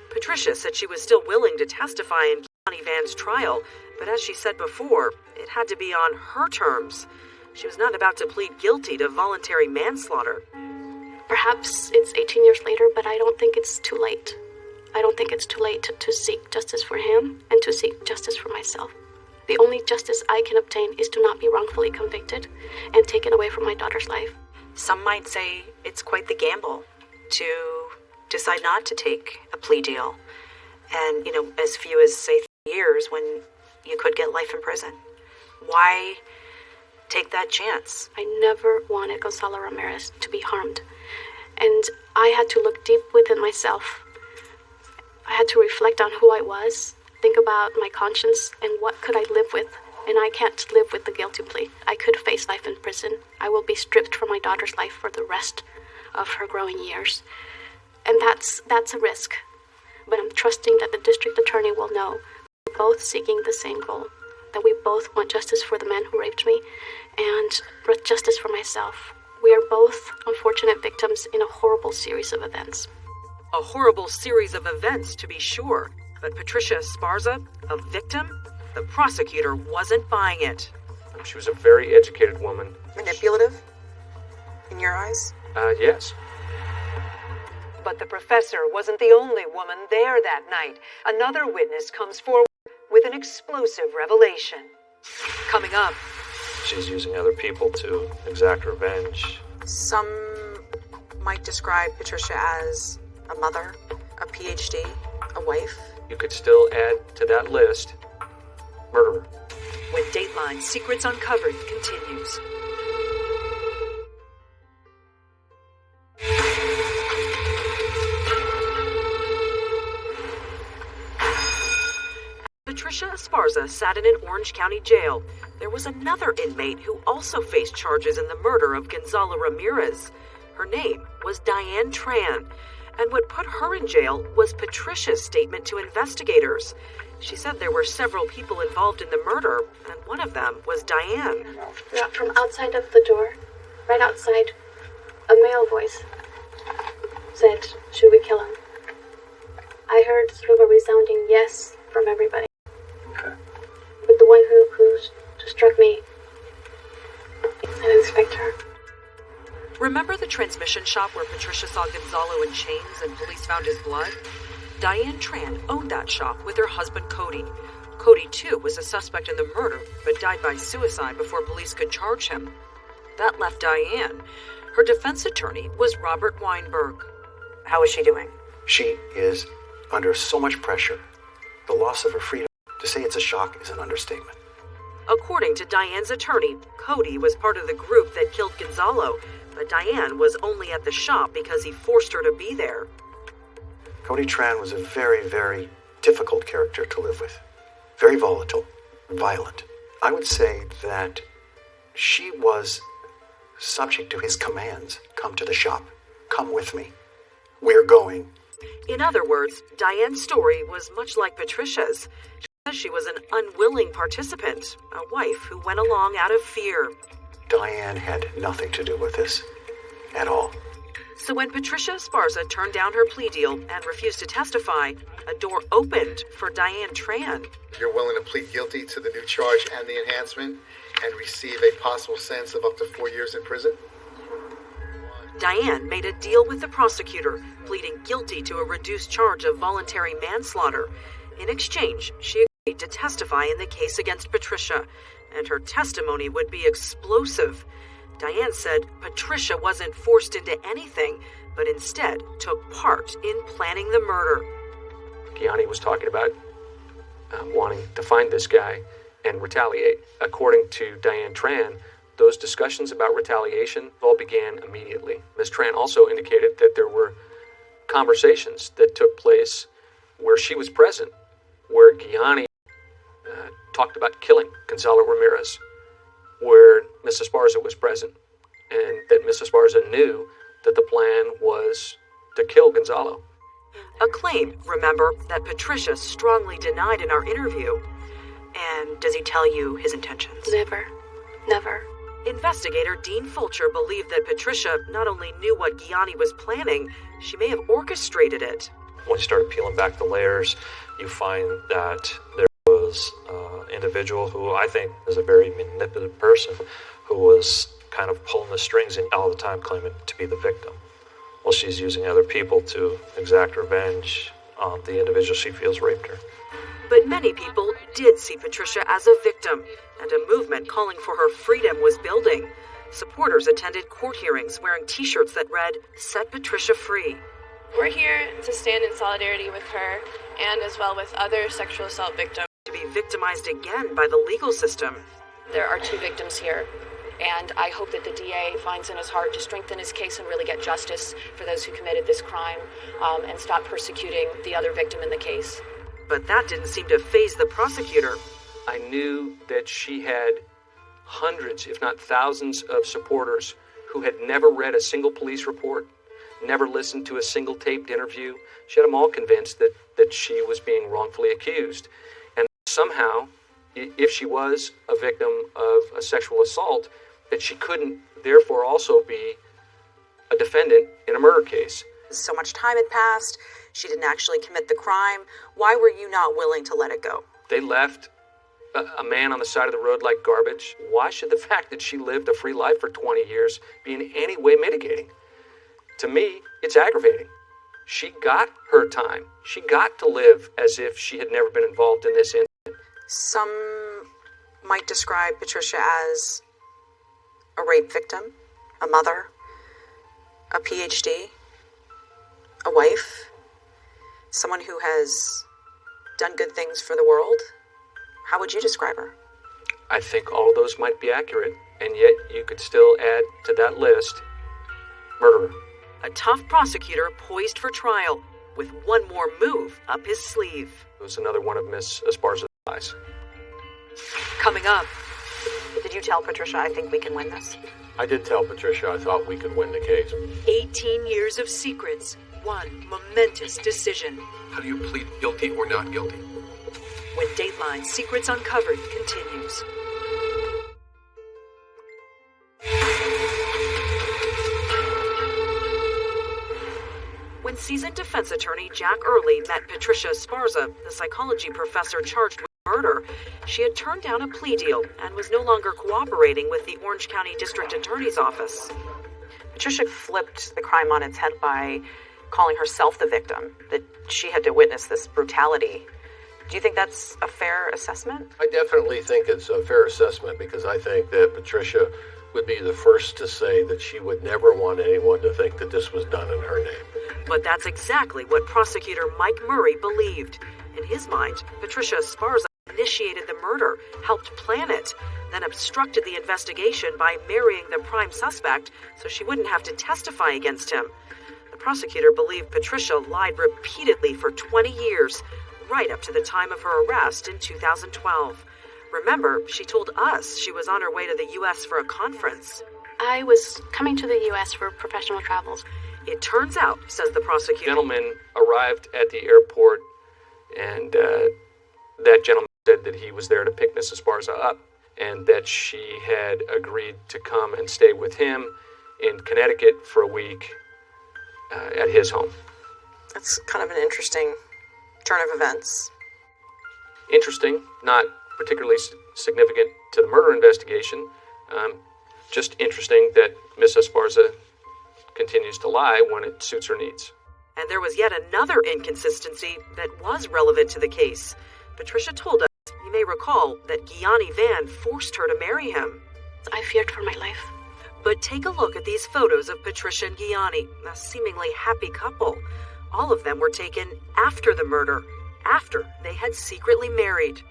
Patricia said she was still willing to testify in Gianni Van's trial, but as she said before, it had to be on her terms. She was not about to plead guilty to voluntary manslaughter. Perhaps it's 18 years later, but I don't think it's too late. I don't think it's too late to seek justice for him and to seek justice for myself. The only justice I can obtain is to not be wrongfully convicted and taken away from my daughter's life. Some might say it's quite the gamble to decide not to take a plea deal. And, as few as, say, 3 years when, you could get life in prison. Why take that chance? I never wanted Gonzalo Ramirez to be harmed. And I had to look deep within myself. I had to reflect on who I was, think about my conscience, and what could I live with. And I can't live with the guilty plea. I could face life in prison. I will be stripped from my daughter's life for the rest of her growing years. And that's a risk. But I'm trusting that the district attorney will know we're both seeking the same goal, that we both want justice for the man who raped me and justice for myself. We are both unfortunate victims in a horrible series of events. A horrible series of events, to be sure. But Patricia Esparza, a victim? The prosecutor wasn't buying it. She was a very educated woman. Manipulative? In your eyes? Yes. But the professor wasn't the only woman there that night. Another witness comes forward with an explosive revelation. Coming up. She's using other people to exact revenge. Some might describe Patricia as a mother, a PhD, a wife. You could still add to that list murderer. When Dateline Secrets Uncovered continues. Patricia Esparza sat in an Orange County jail. There was another inmate who also faced charges in the murder of Gonzalo Ramirez. Her name was Diane Tran, and what put her in jail was Patricia's statement to investigators. She said there were several people involved in the murder, and one of them was Diane. From outside of the door, right outside, a male voice said, "Should we kill him?" I heard sort of a resounding yes from everybody. Okay. But the one who struck me, I didn't expect her. Remember the transmission shop where Patricia saw Gonzalo in chains and police found his blood? Diane Tran owned that shop with her husband Cody. Cody, too, was a suspect in the murder, but died by suicide before police could charge him. That left Diane. Her defense attorney was Robert Weinberg. How is she doing? She is under so much pressure. The loss of her freedom. To say it's a shock is an understatement. According to Diane's attorney, Cody was part of the group that killed Gonzalo, but Diane was only at the shop because he forced her to be there. Cody Tran was a very, very difficult character to live with. Very volatile, violent. I would say that she was subject to his commands. Come to the shop. Come with me. We're going. In other words, Diane's story was much like Patricia's. She was an unwilling participant, a wife who went along out of fear. Diane had nothing to do with this. At all. So when Patricia Esparza turned down her plea deal and refused to testify, a door opened for Diane Tran. You're willing to plead guilty to the new charge and the enhancement and receive a possible sentence of up to 4 years in prison? Diane made a deal with the prosecutor, pleading guilty to a reduced charge of voluntary manslaughter. In exchange, she agreed to testify in the case against Patricia, and her testimony would be explosive. Diane said Patricia wasn't forced into anything, but instead took part in planning the murder. Gianni was talking about wanting to find this guy and retaliate. According to Diane Tran, those discussions about retaliation all began immediately. Ms. Tran also indicated that there were conversations that took place where she was present, where Gianni talked about killing Gonzalo Ramirez, where Ms. Esparza was present, and that Ms. Esparza knew that the plan was to kill Gonzalo. A claim, remember, that Patricia strongly denied in our interview. And does he tell you his intentions? Never. Never. Investigator Dean Fulcher believed that Patricia not only knew what Gianni was planning, she may have orchestrated it. When you start peeling back the layers, you find that there was an individual who I think is a very manipulative person who was kind of pulling the strings and all the time claiming to be the victim. Well, she's using other people to exact revenge on the individual she feels raped her. But many people did see Patricia as a victim, and a movement calling for her freedom was building. Supporters attended court hearings wearing t-shirts that read, "Set Patricia Free." We're here to stand in solidarity with her and as well with other sexual assault victims. To be victimized again by the legal system. There are 2 victims here, and I hope that the DA finds in his heart to strengthen his case and really get justice for those who committed this crime, and stop persecuting the other victim in the case. But that didn't seem to faze the prosecutor. I knew that she had hundreds, if not thousands, of supporters who had never read a single police report, never listened to a single taped interview. She had them all convinced that she was being wrongfully accused. And somehow, if she was a victim of a sexual assault, that she couldn't therefore also be a defendant in a murder case. So much time had passed. She didn't actually commit the crime. Why were you not willing to let it go? They left a man on the side of the road like garbage. Why should the fact that she lived a free life for 20 years be in any way mitigating? To me, it's aggravating. She got her time. She got to live as if she had never been involved in this incident. Some might describe Patricia as a rape victim, a mother, a PhD, a wife, someone who has done good things for the world. How would you describe her? I think all of those might be accurate, and yet you could still add to that list murderer. A tough prosecutor poised for trial with one more move up his sleeve. It was another one of Miss Esparza's lies. Coming up. Did you tell Patricia, I think we can win this? I did tell Patricia I thought we could win the case. 18 years of secrets, one momentous decision. How do you plead guilty or not guilty? When Dateline Secrets Uncovered continues. When seasoned defense attorney Jack Early met Patricia Esparza, the psychology professor charged with murder, she had turned down a plea deal and was no longer cooperating with the Orange County District Attorney's Office. Patricia flipped the crime on its head by calling herself the victim, that she had to witness this brutality. Do you think that's a fair assessment? I definitely think it's a fair assessment because I think that Patricia would be the first to say that she would never want anyone to think that this was done in her name. But that's exactly what prosecutor Mike Murray believed. In his mind, Patricia Esparza initiated the murder, helped plan it, then obstructed the investigation by marrying the prime suspect so she wouldn't have to testify against him. The prosecutor believed Patricia lied repeatedly for 20 years, right up to the time of her arrest in 2012. Remember, she told us she was on her way to the U.S. for a conference. I was coming to the U.S. for professional travels. It turns out, says the prosecutor, Gentleman arrived at the airport, and that gentleman said that he was there to pick Miss Esparza up, and that she had agreed to come and stay with him in Connecticut for a week at his home. That's kind of an interesting turn of events. Interesting, not particularly significant to the murder investigation. Just interesting that Miss Esparza continues to lie when it suits her needs. And there was yet another inconsistency that was relevant to the case. Patricia told us, you may recall, that Gianni Van forced her to marry him. I feared for my life. But take a look at these photos of Patricia and Gianni, a seemingly happy couple. All of them were taken after the murder, after they had secretly married.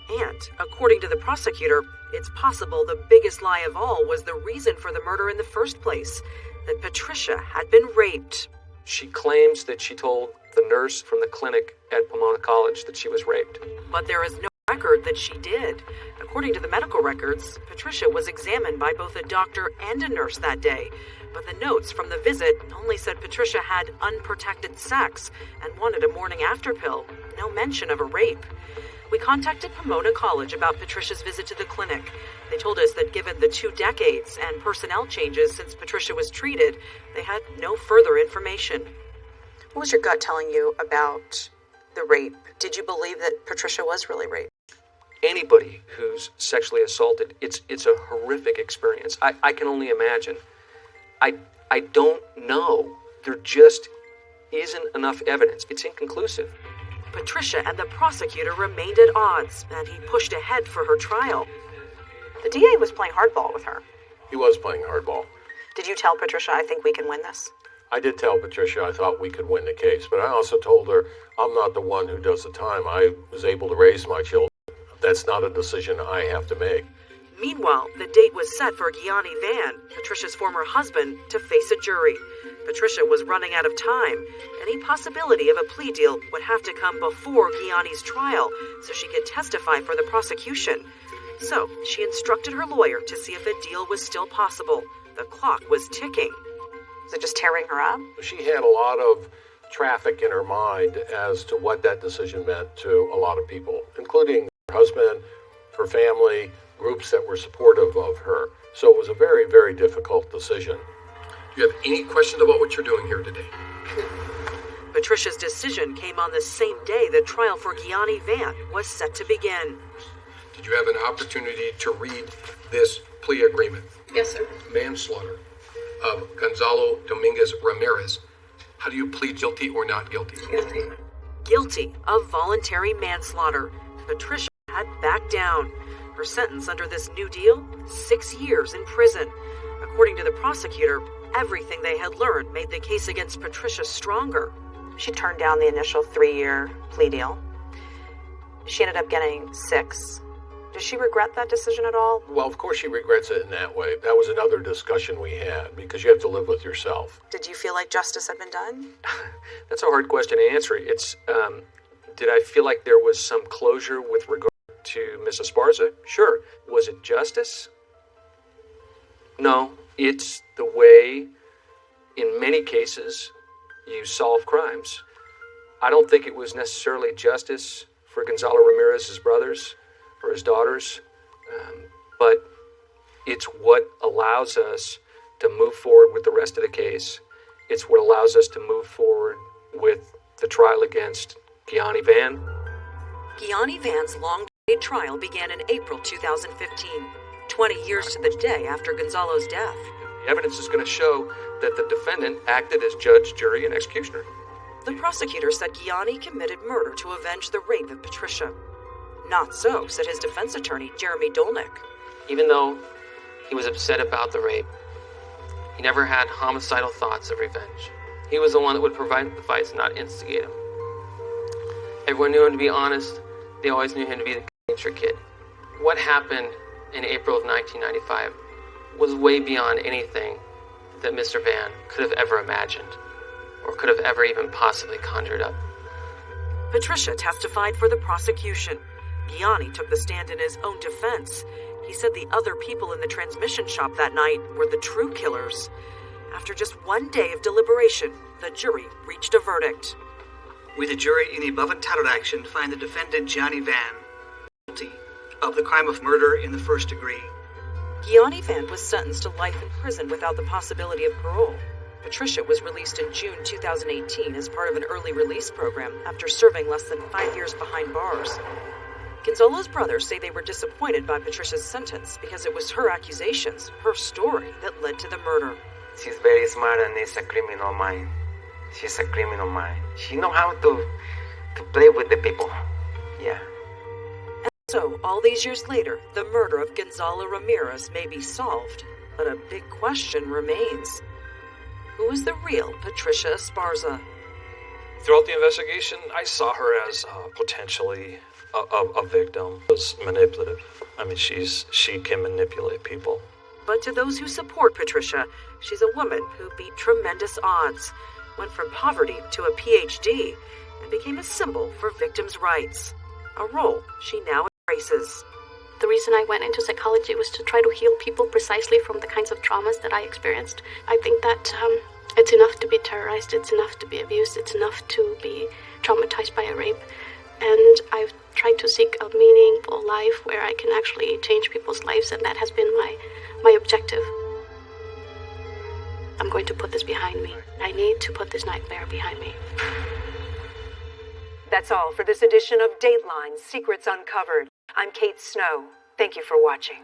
And, according to the prosecutor, it's possible the biggest lie of all was the reason for the murder in the first place, that Patricia had been raped. She claims that she told the nurse from the clinic at Pomona College that she was raped. But there is no record that she did. According to the medical records, Patricia was examined by both a doctor and a nurse that day. But the notes from the visit only said Patricia had unprotected sex and wanted a morning after pill. No mention of a rape. We contacted Pomona College about Patricia's visit to the clinic. They told us that given the 2 decades and personnel changes since Patricia was treated, they had no further information. What was your gut telling you about the rape? Did you believe that Patricia was really raped? Anybody who's sexually assaulted, it's a horrific experience. I can only imagine. I don't know. There just isn't enough evidence. It's inconclusive. Patricia and the prosecutor remained at odds, and he pushed ahead for her trial. The DA was playing hardball with her. He was playing hardball. Did you tell Patricia, I think we can win this? I did tell Patricia I thought we could win the case, but I also told her I'm not the one who does the time. I was able to raise my children. That's not a decision I have to make. Meanwhile, the date was set for Gianni Van, Patricia's former husband, to face a jury. Patricia was running out of time. Any possibility of a plea deal would have to come before Gianni's trial so she could testify for the prosecution. So she instructed her lawyer to see if a deal was still possible. The clock was ticking. Was it just tearing her up? She had a lot of traffic in her mind as to what that decision meant to a lot of people, including her husband, her family, groups that were supportive of her. So it was a very, very difficult decision. Do you have any questions about what you're doing here today? Patricia's decision came on the same day the trial for Gianni Van was set to begin. Did you have an opportunity to read this plea agreement? Yes, sir. Manslaughter of Gonzalo Dominguez Ramirez. How do you plead guilty or not guilty? Guilty. Guilty of voluntary manslaughter. Patricia had backed down. Her sentence under this new deal? 6 years in prison. According to the prosecutor, everything they had learned made the case against Patricia stronger. She turned down the initial 3-year plea deal. She ended up getting 6. Does she regret that decision at all? Well, of course she regrets it in that way. That was another discussion we had, because you have to live with yourself. Did you feel like justice had been done? That's a hard question to answer. It's, did I feel like there was some closure with regard to Miss Esparza? Sure. Was it justice? No. It's the way, in many cases, you solve crimes. I don't think it was necessarily justice for Gonzalo Ramirez's brothers or his daughters, but it's what allows us to move forward with the rest of the case. It's what allows us to move forward with the trial against Gianni Van. Gianni Van's long-delayed trial began in April 2015, 20 years to the day after Gonzalo's death. The evidence is going to show that the defendant acted as judge, jury, and executioner. The prosecutor said Gianni committed murder to avenge the rape of Patricia. Not so, said his defense attorney, Jeremy Dolnick. Even though he was upset about the rape, he never had homicidal thoughts of revenge. He was the one that would provide the fights, not instigate them. Everyone knew him to be honest. They always knew him to be the gangster kid. What happened in April of 1995 was way beyond anything that Mr. Van could have ever imagined or could have ever even possibly conjured up. Patricia testified for the prosecution. Gianni took the stand in his own defense. He said the other people in the transmission shop that night were the true killers. After just 1 day of deliberation, the jury reached a verdict. We, the jury, in the above entitled action, find the defendant, Gianni Van, guilty of the crime of murder in the first degree. Gianni Van was sentenced to life in prison without the possibility of parole. Patricia was released in June 2018 as part of an early release program after serving less than 5 years behind bars. Gonzalo's brothers say they were disappointed by Patricia's sentence because it was her accusations, her story, that led to the murder. She's very smart and is a criminal mind. She's a criminal mind. She knows how to play with the people. Yeah. And so, all these years later, the murder of Gonzalo Ramirez may be solved, but a big question remains. Who is the real Patricia Esparza? Throughout the investigation, I saw her as potentially a victim. Was manipulative. I mean, she can manipulate people. But to those who support Patricia, she's a woman who beat tremendous odds, went from poverty to a PhD, and became a symbol for victims' rights, a role she now embraces. The reason I went into psychology was to try to heal people precisely from the kinds of traumas that I experienced. I think that it's enough to be terrorized, it's enough to be abused, it's enough to be traumatized by a rape. And I've tried to seek a meaningful life where I can actually change people's lives, and that has been my objective. I'm going to put this behind me. I need to put this nightmare behind me. That's all for this edition of Dateline Secrets Uncovered. I'm Kate Snow. Thank you for watching.